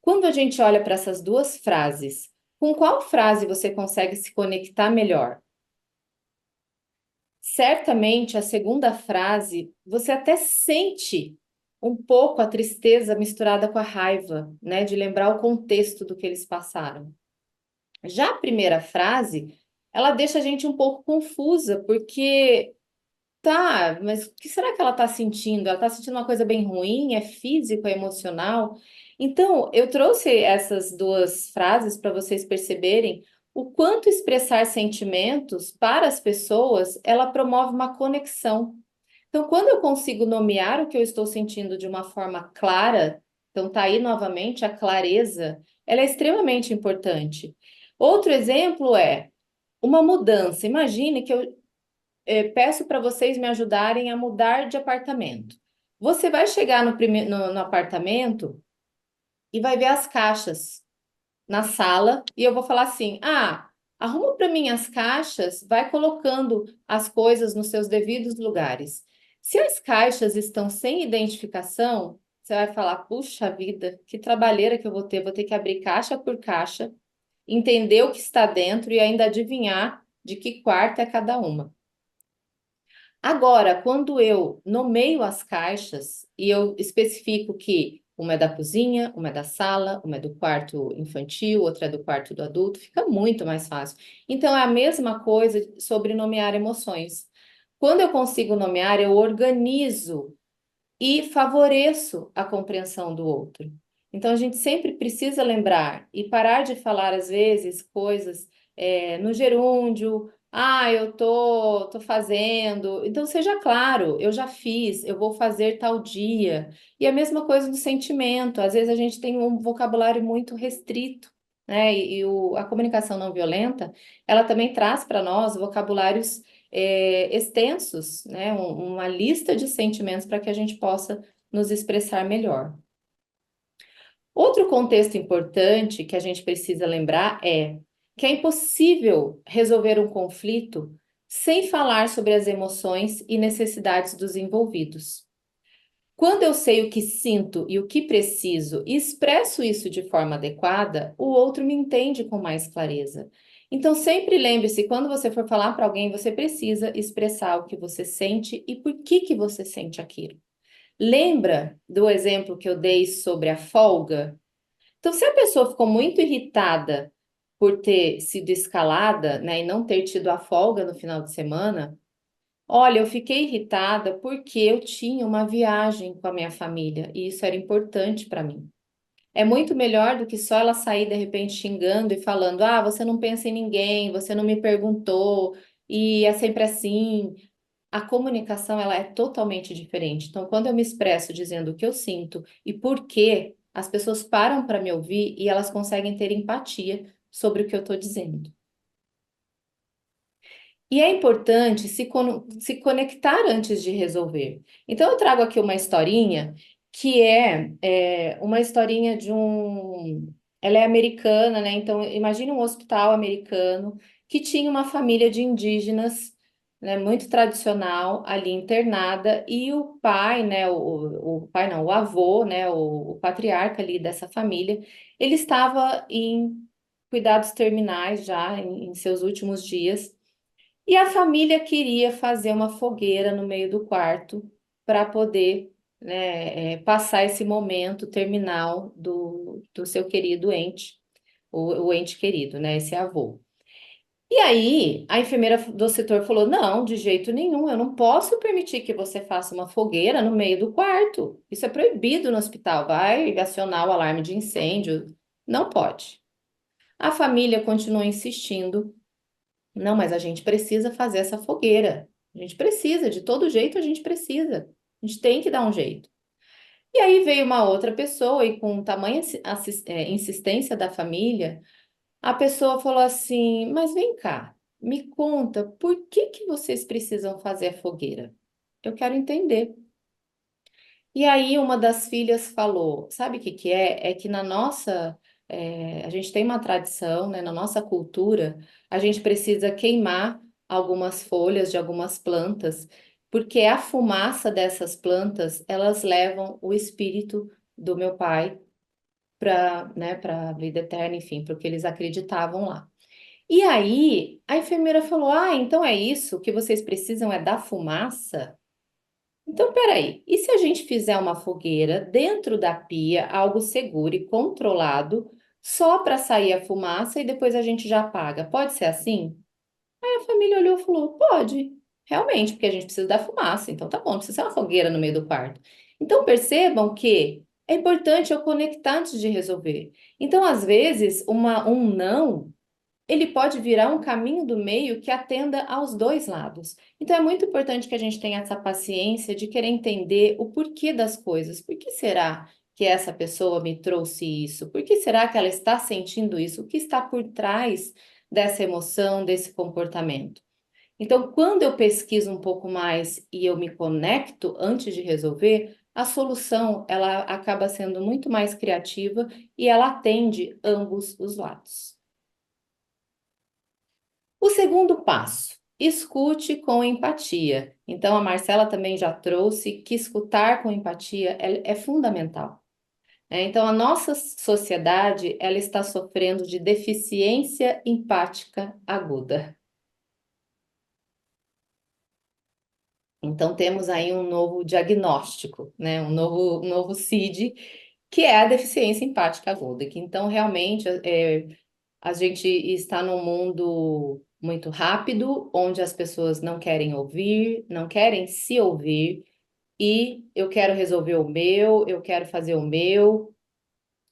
Quando a gente olha para essas duas frases, Com qual frase você consegue se conectar melhor? Certamente, a segunda frase, você até sente um pouco a tristeza misturada com a raiva, né? De lembrar o contexto do que eles passaram. Já a primeira frase, ela deixa a gente um pouco confusa, porque tá, mas o que será que ela está sentindo? Ela está sentindo uma coisa bem ruim? É físico, é emocional? Então, eu trouxe essas duas frases para vocês perceberem o quanto expressar sentimentos para as pessoas, ela promove uma conexão. Então, quando eu consigo nomear o que eu estou sentindo de uma forma clara, então tá aí novamente a clareza, ela é extremamente importante. Outro exemplo é uma mudança. Imagine que eu peço para vocês me ajudarem a mudar de apartamento. Você vai chegar no apartamento e vai ver as caixas na sala e eu vou falar assim: ah, arruma para mim as caixas, vai colocando as coisas nos seus devidos lugares. Se as caixas estão sem identificação, você vai falar: puxa vida, que trabalheira que eu vou ter que abrir caixa por caixa, entender o que está dentro e ainda adivinhar de que quarto é cada uma. Agora, quando eu nomeio as caixas e eu especifico que uma é da cozinha, uma é da sala, uma é do quarto infantil, outra é do quarto do adulto, fica muito mais fácil. Então, é a mesma coisa sobre nomear emoções. Quando eu consigo nomear, eu organizo e favoreço a compreensão do outro. Então, a gente sempre precisa lembrar e parar de falar, às vezes, coisas no gerúndio. Ah, eu tô fazendo. Então, seja claro, eu já fiz, eu vou fazer tal dia. E a mesma coisa do sentimento. Às vezes, a gente tem um vocabulário muito restrito, né? A comunicação não violenta, ela também traz para nós vocabulários extensos, né? Uma lista de sentimentos para que a gente possa nos expressar melhor. Outro contexto importante que a gente precisa lembrar é que é impossível resolver um conflito sem falar sobre as emoções e necessidades dos envolvidos. Quando eu sei o que sinto e o que preciso e expresso isso de forma adequada, o outro me entende com mais clareza. Então, sempre lembre-se, quando você for falar para alguém, você precisa expressar o que você sente e por que você sente aquilo. Lembra do exemplo que eu dei sobre a folga? Então, se a pessoa ficou muito irritada por ter sido escalada, né, e não ter tido a folga no final de semana, olha, eu fiquei irritada porque eu tinha uma viagem com a minha família e isso era importante para mim. É muito melhor do que só ela sair de repente xingando e falando: ah, você não pensa em ninguém, você não me perguntou, e é sempre assim. A comunicação, ela é totalmente diferente. Então, quando eu me expresso dizendo o que eu sinto e por quê, as pessoas param para me ouvir e elas conseguem ter empatia sobre o que eu estou dizendo. E é importante se conectar antes de resolver. Então, eu trago aqui uma historinha que é uma historinha de um. Ela é americana, né? Então, imagine um hospital americano que tinha uma família de indígenas, né, muito tradicional ali internada, e o pai, né? O pai não, o avô, né? O patriarca ali dessa família, ele estava em cuidados terminais já, em seus últimos dias. E a família queria fazer uma fogueira no meio do quarto para poder, né, passar esse momento terminal do seu querido ente, o ente querido, né, esse avô. E aí, a enfermeira do setor falou: não, de jeito nenhum, eu não posso permitir que você faça uma fogueira no meio do quarto. Isso é proibido no hospital, vai acionar o alarme de incêndio. Não pode. A família continuou insistindo. Não, mas a gente precisa fazer essa fogueira. A gente precisa, de todo jeito a gente precisa. A gente tem que dar um jeito. E aí veio uma outra pessoa e com tamanha insistência da família, a pessoa falou assim: mas vem cá, me conta, por que vocês precisam fazer a fogueira? Eu quero entender. E aí uma das filhas falou: sabe o que que é? É que na nossa, a gente tem uma tradição, né? Na nossa cultura, a gente precisa queimar algumas folhas de algumas plantas, porque a fumaça dessas plantas, elas levam o espírito do meu pai para a vida eterna, enfim, para o que eles acreditavam lá. E aí, a enfermeira falou: Ah, então é isso, o que vocês precisam é da fumaça? Então, peraí, e se a gente fizer uma fogueira dentro da pia, algo seguro e controlado, só para sair a fumaça e depois a gente já apaga? Pode ser assim? Aí a família olhou e falou: Pode, realmente, porque a gente precisa da fumaça, então tá bom, não precisa ser uma fogueira no meio do quarto. Então, percebam que é importante eu conectar antes de resolver. Então, às vezes, um não ele pode virar um caminho do meio que atenda aos dois lados. Então é muito importante que a gente tenha essa paciência de querer entender o porquê das coisas. Por que será que essa pessoa me trouxe isso? Por que será que ela está sentindo isso? O que está por trás dessa emoção, desse comportamento? Então, quando eu pesquiso um pouco mais e eu me conecto antes de resolver, a solução ela acaba sendo muito mais criativa e ela atende ambos os lados. O segundo passo, escute com empatia. Então, a Marcela também já trouxe que escutar com empatia é fundamental. Então, a nossa sociedade ela está sofrendo de deficiência empática aguda. Então, temos aí um novo diagnóstico, né? Um novo CID, que é a deficiência empática aguda. Que, então, realmente, a gente está num mundo muito rápido, onde as pessoas não querem ouvir, não querem se ouvir, e eu quero resolver o meu, eu quero fazer o meu,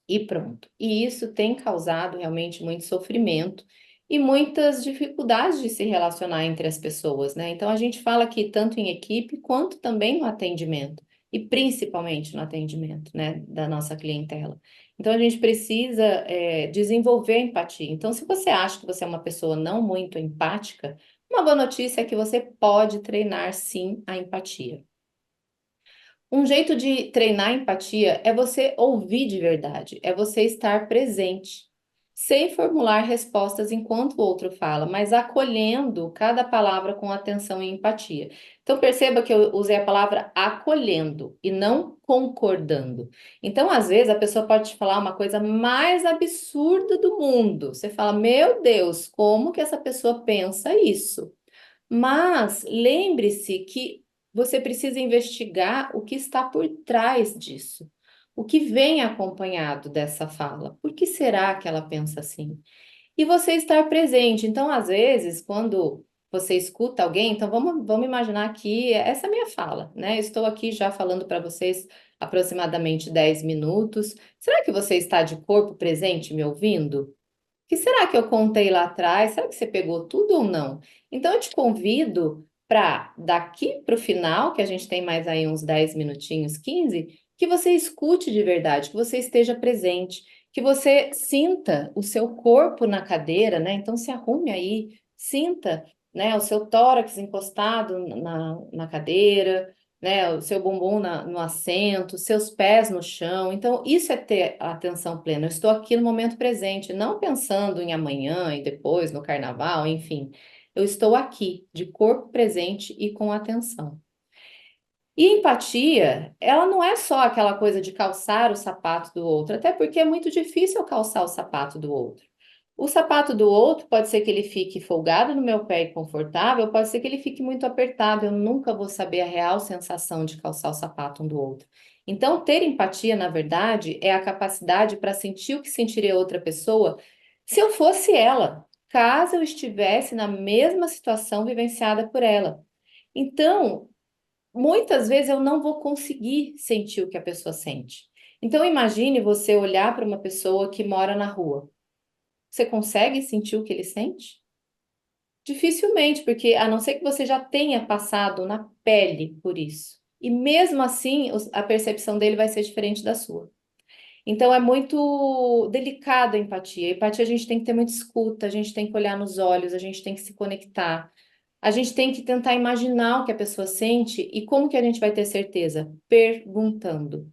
e pronto. E isso tem causado realmente muito sofrimento e muitas dificuldades de se relacionar entre as pessoas, né? Então a gente fala aqui tanto em equipe quanto também no atendimento, e principalmente no atendimento, né, da nossa clientela. Então a gente precisa desenvolver empatia. Então, se você acha que você é uma pessoa não muito empática, uma boa notícia é que você pode treinar sim a empatia. Um jeito de treinar a empatia é você ouvir de verdade, é você estar presente, sem formular respostas enquanto o outro fala, mas acolhendo cada palavra com atenção e empatia. Então perceba que eu usei a palavra acolhendo e não concordando. Então, às vezes, a pessoa pode te falar uma coisa mais absurda do mundo. Você fala, meu Deus, como que essa pessoa pensa isso? Mas lembre-se que você precisa investigar o que está por trás disso, o que vem acompanhado dessa fala. Por que será que ela pensa assim? E você estar presente. Então, às vezes, quando você escuta alguém, então vamos imaginar que essa é a minha fala, né? Estou aqui já falando para vocês aproximadamente 10 minutos. Será que você está de corpo presente me ouvindo? Que será que eu contei lá atrás? Será que você pegou tudo ou não? Então, eu te convido para, daqui para o final, que a gente tem mais aí uns 10 minutinhos, 15, que você escute de verdade, que você esteja presente, que você sinta o seu corpo na cadeira, né? Então, se arrume aí, sinta, né, o seu tórax encostado na cadeira, né, o seu bumbum no assento, seus pés no chão. Então, isso é ter a atenção plena. Eu estou aqui no momento presente, não pensando em amanhã e depois, no carnaval, enfim. Eu estou aqui, de corpo presente e com atenção. E empatia, ela não é só aquela coisa de calçar o sapato do outro, até porque é muito difícil eu calçar o sapato do outro. O sapato do outro pode ser que ele fique folgado no meu pé e confortável, pode ser que ele fique muito apertado. Eu nunca vou saber a real sensação de calçar o sapato um do outro. Então, ter empatia, na verdade, é a capacidade para sentir o que sentiria outra pessoa se eu fosse ela, caso eu estivesse na mesma situação vivenciada por ela. Então, muitas vezes eu não vou conseguir sentir o que a pessoa sente. Então, imagine você olhar para uma pessoa que mora na rua. Você consegue sentir o que ele sente? Dificilmente, porque a não ser que você já tenha passado na pele por isso. E mesmo assim, a percepção dele vai ser diferente da sua. Então, é muito delicado a empatia. A empatia a gente tem que ter muita escuta, a gente tem que olhar nos olhos, a gente tem que se conectar. A gente tem que tentar imaginar o que a pessoa sente e como que a gente vai ter certeza? Perguntando.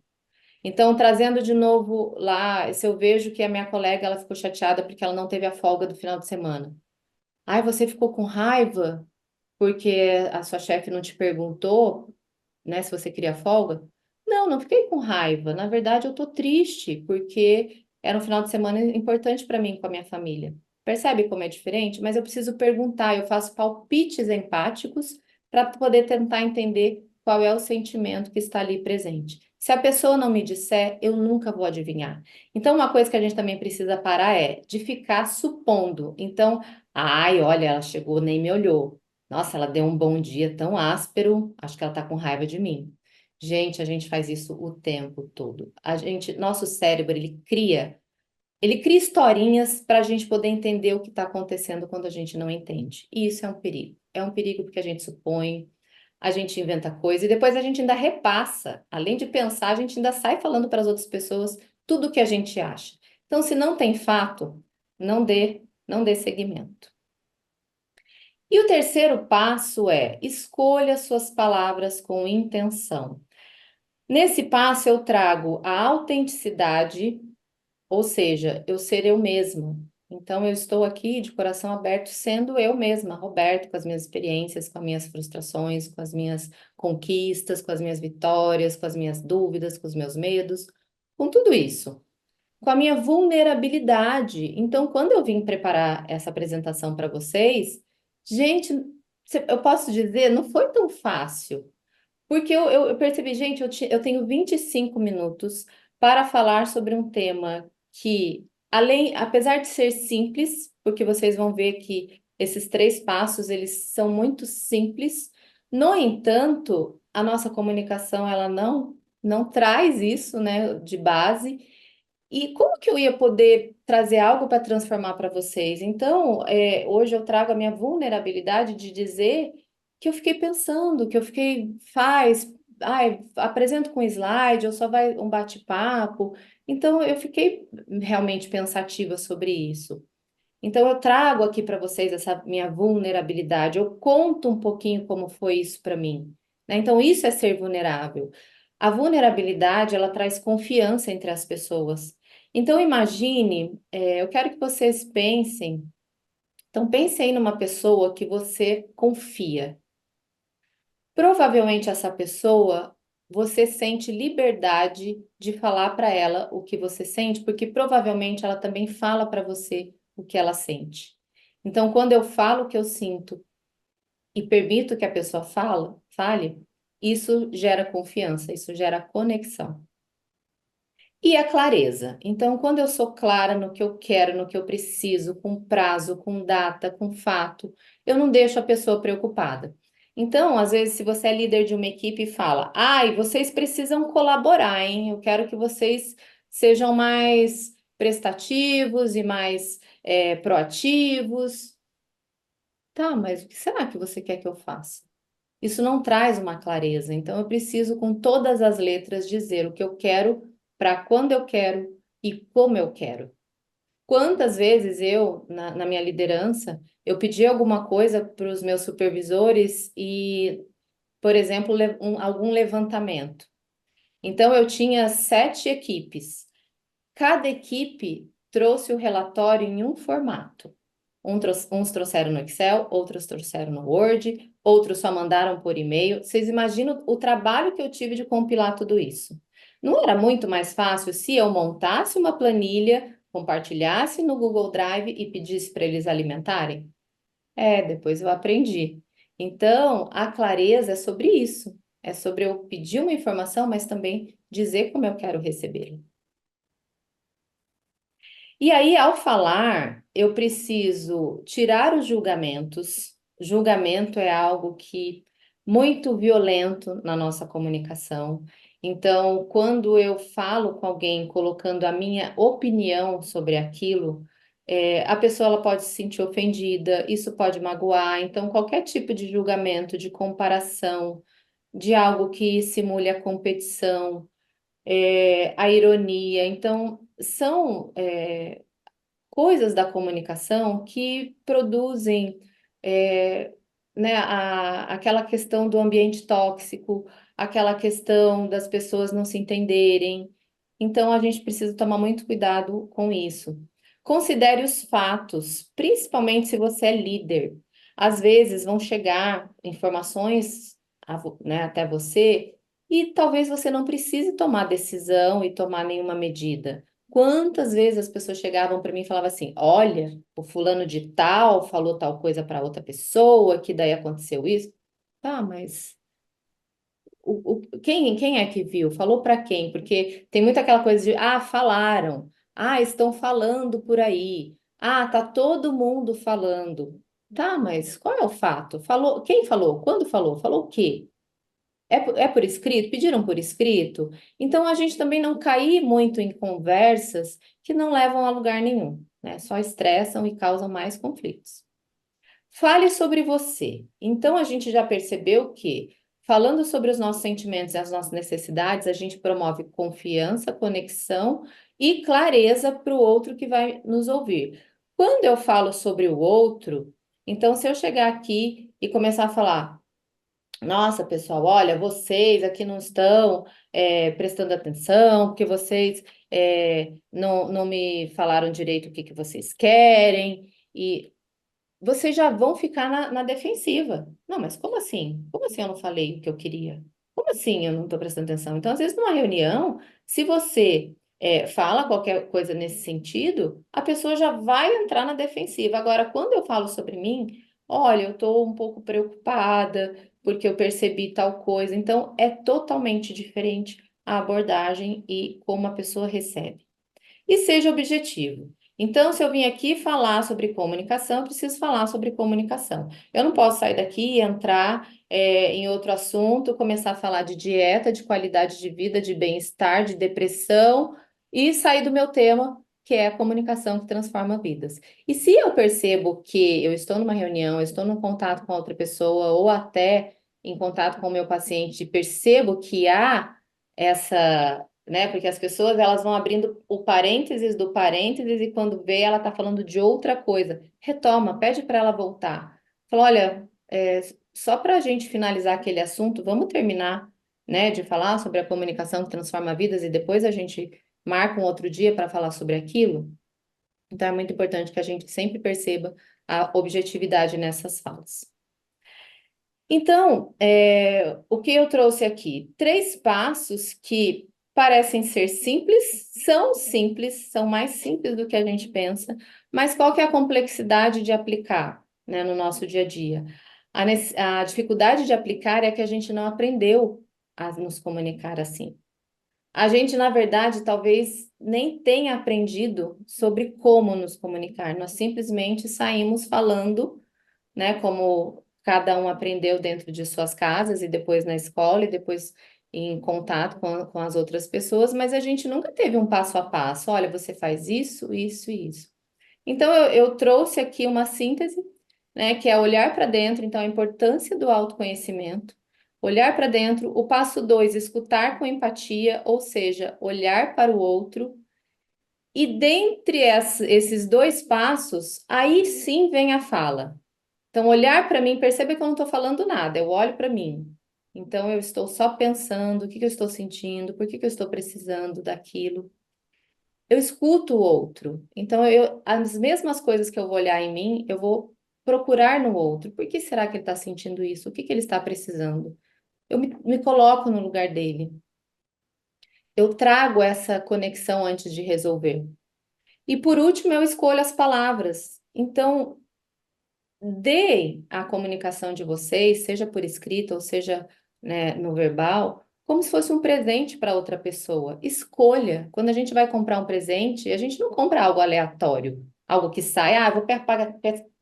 Então, trazendo de novo lá, se eu vejo que a minha colega ela ficou chateada porque ela não teve a folga do final de semana. Ai, você ficou com raiva porque a sua chefe não te perguntou, né, se você queria folga? Não, não fiquei com raiva. Na verdade, eu tô triste porque era um final de semana importante para mim com a minha família. Percebe como é diferente? Mas eu preciso perguntar, eu faço palpites empáticos para poder tentar entender qual é o sentimento que está ali presente. Se a pessoa não me disser, eu nunca vou adivinhar. Então, uma coisa que a gente também precisa parar é de ficar supondo. Então, ai, olha, ela chegou, nem me olhou. Nossa, ela deu um bom dia tão áspero, acho que ela tá com raiva de mim. Gente, a gente faz isso o tempo todo. Nosso cérebro, ele cria historinhas para a gente poder entender o que está acontecendo quando a gente não entende. E isso é um perigo. É um perigo porque a gente supõe, a gente inventa coisa e depois a gente ainda repassa. Além de pensar, a gente ainda sai falando para as outras pessoas tudo o que a gente acha. Então, se não tem fato, não dê seguimento. E o terceiro passo é escolha suas palavras com intenção. Nesse passo eu trago a autenticidade, ou seja, eu ser eu mesma. Então eu estou aqui de coração aberto sendo eu mesma, Roberto, com as minhas experiências, com as minhas frustrações, com as minhas conquistas, com as minhas vitórias, com as minhas dúvidas, com os meus medos, com tudo isso. Com a minha vulnerabilidade. Então, quando eu vim preparar essa apresentação para vocês, gente, eu posso dizer, não foi tão fácil. Porque eu percebi, gente, eu tenho 25 minutos para falar sobre um tema que, apesar de ser simples, porque vocês vão ver que esses 3 passos, eles são muito simples, no entanto, a nossa comunicação, ela não traz isso, né, de base. E como que eu ia poder trazer algo para transformar para vocês? Então, hoje eu trago a minha vulnerabilidade de dizer que eu fiquei pensando, que eu fiquei, apresento com slide, ou só vai um bate-papo. Então, eu fiquei realmente pensativa sobre isso. Então, eu trago aqui para vocês essa minha vulnerabilidade, eu conto um pouquinho como foi isso para mim, né? Então, isso é ser vulnerável. A vulnerabilidade, ela traz confiança entre as pessoas. Então, imagine, eu quero que vocês pensem, então pense aí numa pessoa que você confia. Provavelmente essa pessoa, você sente liberdade de falar para ela o que você sente, porque provavelmente ela também fala para você o que ela sente. Então, quando eu falo o que eu sinto e permito que a pessoa fale, isso gera confiança, isso gera conexão. E a clareza. Então, quando eu sou clara no que eu quero, no que eu preciso, com prazo, com data, com fato, eu não deixo a pessoa preocupada. Então, às vezes, se você é líder de uma equipe e fala, ai, vocês precisam colaborar, hein? Eu quero que vocês sejam mais prestativos e mais proativos. Tá, mas o que será que você quer que eu faça? Isso não traz uma clareza. Então, eu preciso, com todas as letras, dizer o que eu quero, para quando eu quero e como eu quero. Quantas vezes eu, na minha liderança, eu pedi alguma coisa para os meus supervisores e, por exemplo, algum levantamento. Então, eu tinha 7 equipes. Cada equipe trouxe o relatório em um formato. Uns trouxeram no Excel, outros trouxeram no Word, outros só mandaram por e-mail. Vocês imaginam o trabalho que eu tive de compilar tudo isso? Não era muito mais fácil se eu montasse uma planilha, compartilhasse no Google Drive e pedisse para eles alimentarem? Depois eu aprendi. Então, a clareza é sobre isso. É sobre eu pedir uma informação, mas também dizer como eu quero recebê-la. E aí, ao falar, eu preciso tirar os julgamentos. Julgamento é algo que muito violento na nossa comunicação. Então, quando eu falo com alguém colocando a minha opinião sobre aquilo, a pessoa ela pode se sentir ofendida, isso pode magoar. Então, qualquer tipo de julgamento, de comparação, de algo que simule a competição, a ironia. Então, são coisas da comunicação que produzem, né, aquela questão do ambiente tóxico, aquela questão das pessoas não se entenderem. Então, a gente precisa tomar muito cuidado com isso. Considere os fatos, principalmente se você é líder. Às vezes vão chegar informações né, até você e talvez você não precise tomar decisão e tomar nenhuma medida. Quantas vezes as pessoas chegavam para mim e falavam assim: olha, o fulano de tal falou tal coisa para outra pessoa, que daí aconteceu isso. Tá, mas quem é que viu? Falou para quem? Porque tem muito aquela coisa de, falaram, estão falando por aí, tá todo mundo falando. Tá, mas qual é o fato? Falou, quem falou? Quando falou? Falou o quê? É por escrito? Pediram por escrito? Então a gente também não cair muito em conversas que não levam a lugar nenhum, né? Só estressam e causam mais conflitos. Fale sobre você. Então, a gente já percebeu que, falando sobre os nossos sentimentos e as nossas necessidades, a gente promove confiança, conexão e clareza para o outro que vai nos ouvir. Quando eu falo sobre o outro, então, se eu chegar aqui e começar a falar, nossa, pessoal, olha, vocês aqui não estão prestando atenção, porque vocês não me falaram direito o que vocês querem, e vocês já vão ficar na defensiva. Não, mas como assim? Como assim eu não falei o que eu queria? Como assim eu não estou prestando atenção? Então, às vezes, numa reunião, se você fala qualquer coisa nesse sentido, a pessoa já vai entrar na defensiva. Agora, quando eu falo sobre mim, olha, eu estou um pouco preocupada porque eu percebi tal coisa. Então, é totalmente diferente a abordagem e como a pessoa recebe. E seja objetivo. Então, se eu vim aqui falar sobre comunicação, eu preciso falar sobre comunicação. Eu não posso sair daqui e entrar em outro assunto, começar a falar de dieta, de qualidade de vida, de bem-estar, de depressão e sair do meu tema, que é a comunicação que transforma vidas. E se eu percebo que eu estou numa reunião, eu estou num contato com outra pessoa ou até em contato com o meu paciente, e percebo que há essa, né? Porque as pessoas elas vão abrindo o parênteses do parênteses e quando vê ela está falando de outra coisa. Retoma, pede para ela voltar. Fala, olha, só para a gente finalizar aquele assunto, vamos terminar, né, de falar sobre a comunicação que transforma vidas e depois a gente marca um outro dia para falar sobre aquilo. Então é muito importante que a gente sempre perceba a objetividade nessas falas. Então, o que eu trouxe aqui? 3 passos que parecem ser simples, são mais simples do que a gente pensa, mas qual que é a complexidade de aplicar, né, no nosso dia a dia? A dificuldade de aplicar é que a gente não aprendeu a nos comunicar assim. A gente, na verdade, talvez nem tenha aprendido sobre como nos comunicar, nós simplesmente saímos falando, né? Como cada um aprendeu dentro de suas casas e depois na escola e depois em contato com as outras pessoas, mas a gente nunca teve um passo a passo. Olha, você faz isso, isso e isso. Então, eu trouxe aqui uma síntese, né? Que é olhar para dentro, então, a importância do autoconhecimento. Olhar para dentro. O passo 2, escutar com empatia, ou seja, olhar para o outro. E dentre esses 2 passos, aí sim vem a fala. Então, olhar para mim, perceba que eu não estou falando nada, eu olho para mim. Então, eu estou só pensando o que eu estou sentindo, por que eu estou precisando daquilo. Eu escuto o outro. Então, as mesmas coisas que eu vou olhar em mim, eu vou procurar no outro. Por que será que ele está sentindo isso? O que ele está precisando? Eu me coloco no lugar dele. Eu trago essa conexão antes de resolver. E por último, eu escolho as palavras. Então, deem a comunicação de vocês, seja por escrito ou seja, né, no verbal, como se fosse um presente para outra pessoa. Escolha. Quando a gente vai comprar um presente, a gente não compra algo aleatório, algo que sai, vou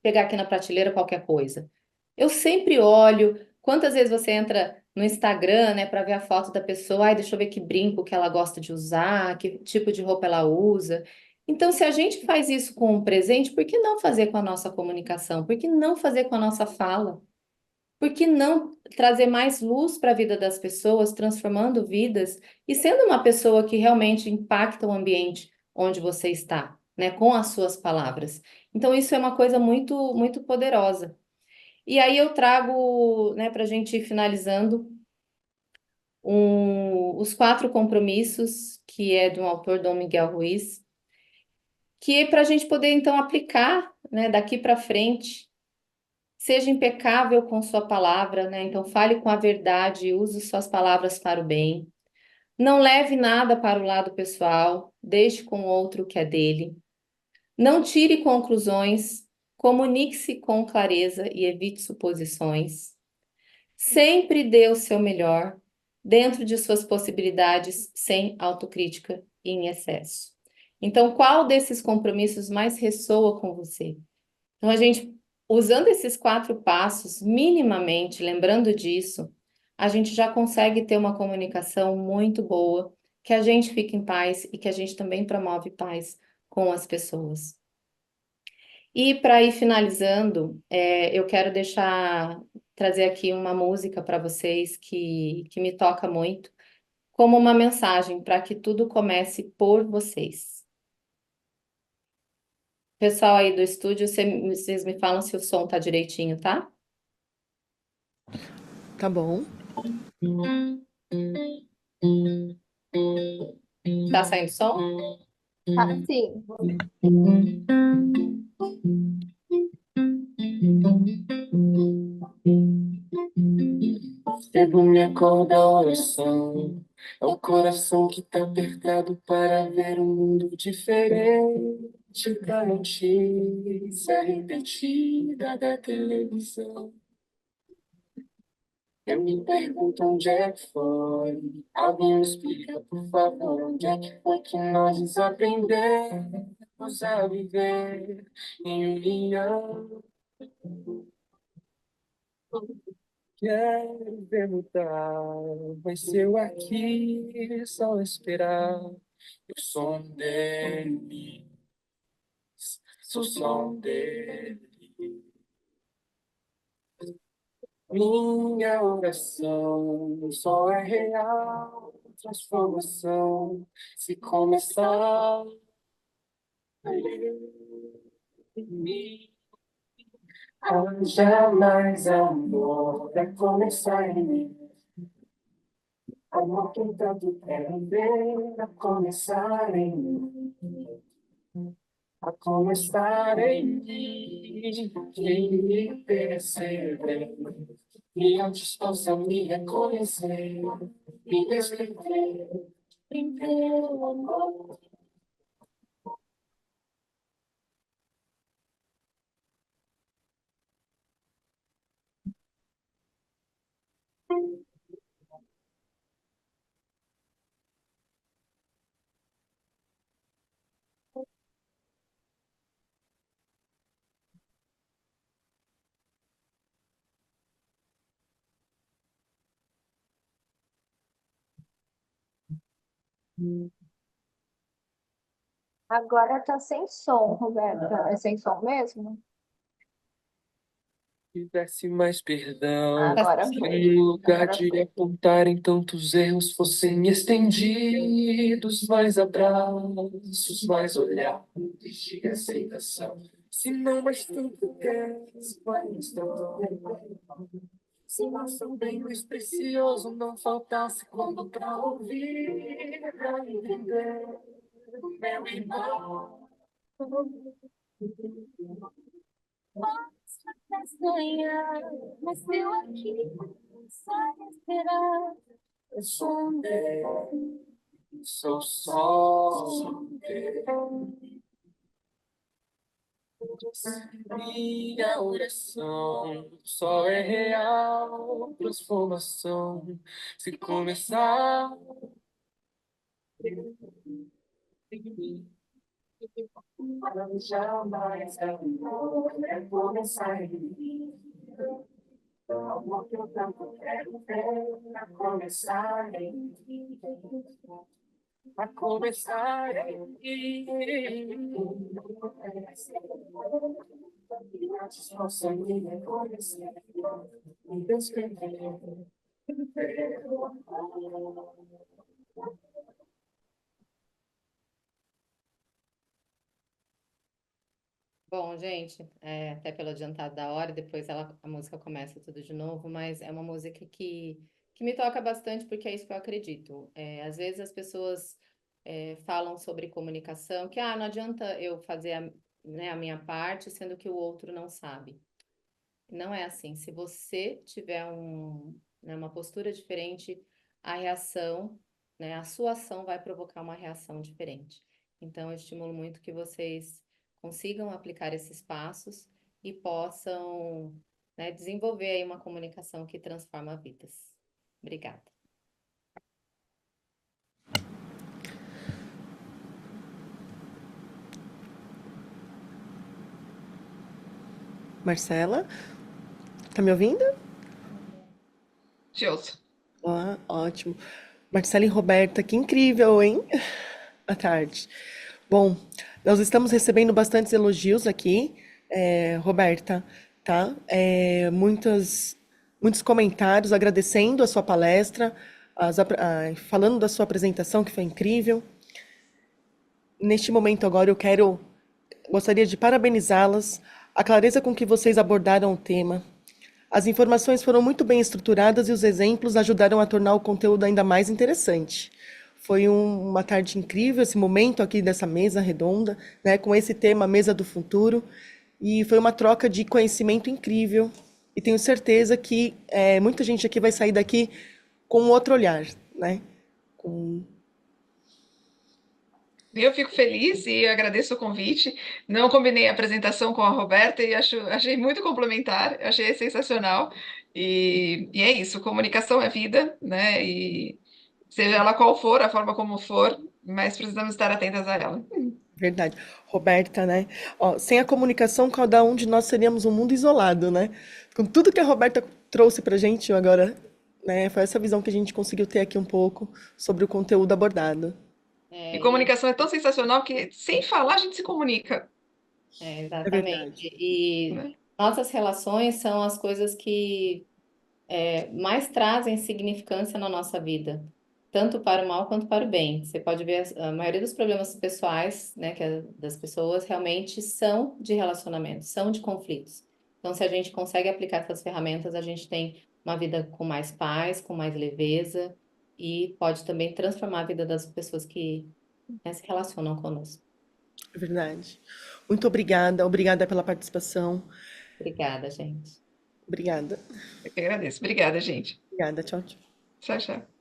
pegar aqui na prateleira qualquer coisa. Eu sempre olho. Quantas vezes você entra no Instagram, né, para ver a foto da pessoa, deixa eu ver que brinco que ela gosta de usar, que tipo de roupa ela usa. Então, se a gente faz isso com um presente, por que não fazer com a nossa comunicação? Por que não fazer com a nossa fala? Por que não trazer mais luz para a vida das pessoas, transformando vidas e sendo uma pessoa que realmente impacta o ambiente onde você está, né, com as suas palavras? Então, isso é uma coisa muito, muito poderosa. E aí eu trago, né, para a gente ir finalizando, os 4 compromissos, que é de um autor, Dom Miguel Ruiz, que é para a gente poder, então, aplicar, né, daqui para frente. Seja impecável com sua palavra, né? Então, fale com a verdade, use suas palavras para o bem. Não leve nada para o lado pessoal, deixe com o outro o que é dele. Não tire conclusões, comunique-se com clareza e evite suposições. Sempre dê o seu melhor, dentro de suas possibilidades, sem autocrítica e em excesso. Então, qual desses compromissos mais ressoa com você? Então, a gente, usando esses 4 passos, minimamente, lembrando disso, a gente já consegue ter uma comunicação muito boa, que a gente fique em paz e que a gente também promove paz com as pessoas. E para ir finalizando, eu quero trazer aqui uma música para vocês que me toca muito, como uma mensagem para que tudo comece por vocês. Pessoal aí do estúdio, vocês me falam se o som tá direitinho, tá? Tá bom. Tá saindo som? Ah, sim. Cedo me acorda a oração. É o coração que tá apertado para ver um mundo diferente da notícia repetida da televisão. Eu me pergunto onde é que foi. Alguém me explica, por favor, onde é que foi que nós desaprendemos a viver em união. Quero ver mudar, vai ser eu aqui, só esperar o som dele, o som dele. Minha oração só é real, transformação, se começar em mim. Haja mais amor, vai começar em mim. Amor que tanto quero ver a começar em mim, a começar em mim, quem me perceber, e antes possa me reconhecer, me descrever em teu amor. Agora tá sem som, Roberta. É sem som mesmo? Tivesse mais perdão, Agora se foi. no lugar Agora de foi. apontarem tantos erros fossem estendidos mais abraços, mais olhares de aceitação. Se não mais tanto queres, mais tanto. Se nosso bem mais precioso não faltasse quando pra ouvir, pra entender, meu irmão. Posso até sonhar, mas eu aqui só esperar. Eu sou um Deus, sou só um Deus. Minha oração só é real transformação se começar em mim. Jamais amor é começar em mim. Amor que eu tanto quero ver a começar em mim. A começar em mim. E antes possa me reconhecer, me descrever. Bom, gente, até pelo adiantado da hora, depois a música começa tudo de novo, mas é uma música que me toca bastante porque é isso que eu acredito. Às vezes as pessoas falam sobre comunicação, que não adianta eu fazer né, a minha parte, sendo que o outro não sabe. Não é assim. Se você tiver né, uma postura diferente, a reação né, a sua ação vai provocar uma reação diferente. Então, eu estimulo muito que vocês consigam aplicar esses passos e possam, né, desenvolver aí uma comunicação que transforma vidas. Obrigada. Marcela, tá me ouvindo? Te ouço. Ah, ótimo. Marcela e Roberta, que incrível, hein? Boa tarde. Bom, nós estamos recebendo bastantes elogios aqui, Roberta, tá? Muitos comentários agradecendo a sua palestra, falando da sua apresentação, que foi incrível. Neste momento agora gostaria de parabenizá-las, a clareza com que vocês abordaram o tema. As informações foram muito bem estruturadas e os exemplos ajudaram a tornar o conteúdo ainda mais interessante. Foi uma tarde incrível, esse momento aqui dessa mesa redonda, né, com esse tema Mesa do Futuro, e foi uma troca de conhecimento incrível. E tenho certeza que muita gente aqui vai sair daqui com um outro olhar, né? Eu fico feliz e eu agradeço o convite. Não combinei a apresentação com a Roberta e achei muito complementar, achei sensacional. E é isso, comunicação é vida, né? E seja ela qual for, a forma como for, mas precisamos estar atentas a ela. Verdade. Roberta, né? Ó, sem a comunicação, cada um de nós seríamos um mundo isolado, né? Com tudo que a Roberta trouxe pra gente agora, né? Foi essa visão que a gente conseguiu ter aqui um pouco sobre o conteúdo abordado. E comunicação é tão sensacional que sem falar a gente se comunica, É verdade. Exatamente. E né? nossas relações são as coisas que mais trazem significância na nossa vida, tanto para o mal quanto para o bem. Você pode ver a maioria dos problemas pessoais, né, das pessoas realmente são de relacionamento, são de conflitos. Então, se a gente consegue aplicar essas ferramentas, a gente tem uma vida com mais paz, com mais leveza e pode também transformar a vida das pessoas que, né, se relacionam conosco. É verdade. Muito obrigada. Obrigada pela participação. Obrigada, gente. Obrigada. Eu que agradeço. Obrigada, gente. Obrigada. Tchau, tchau. Tchau, tchau.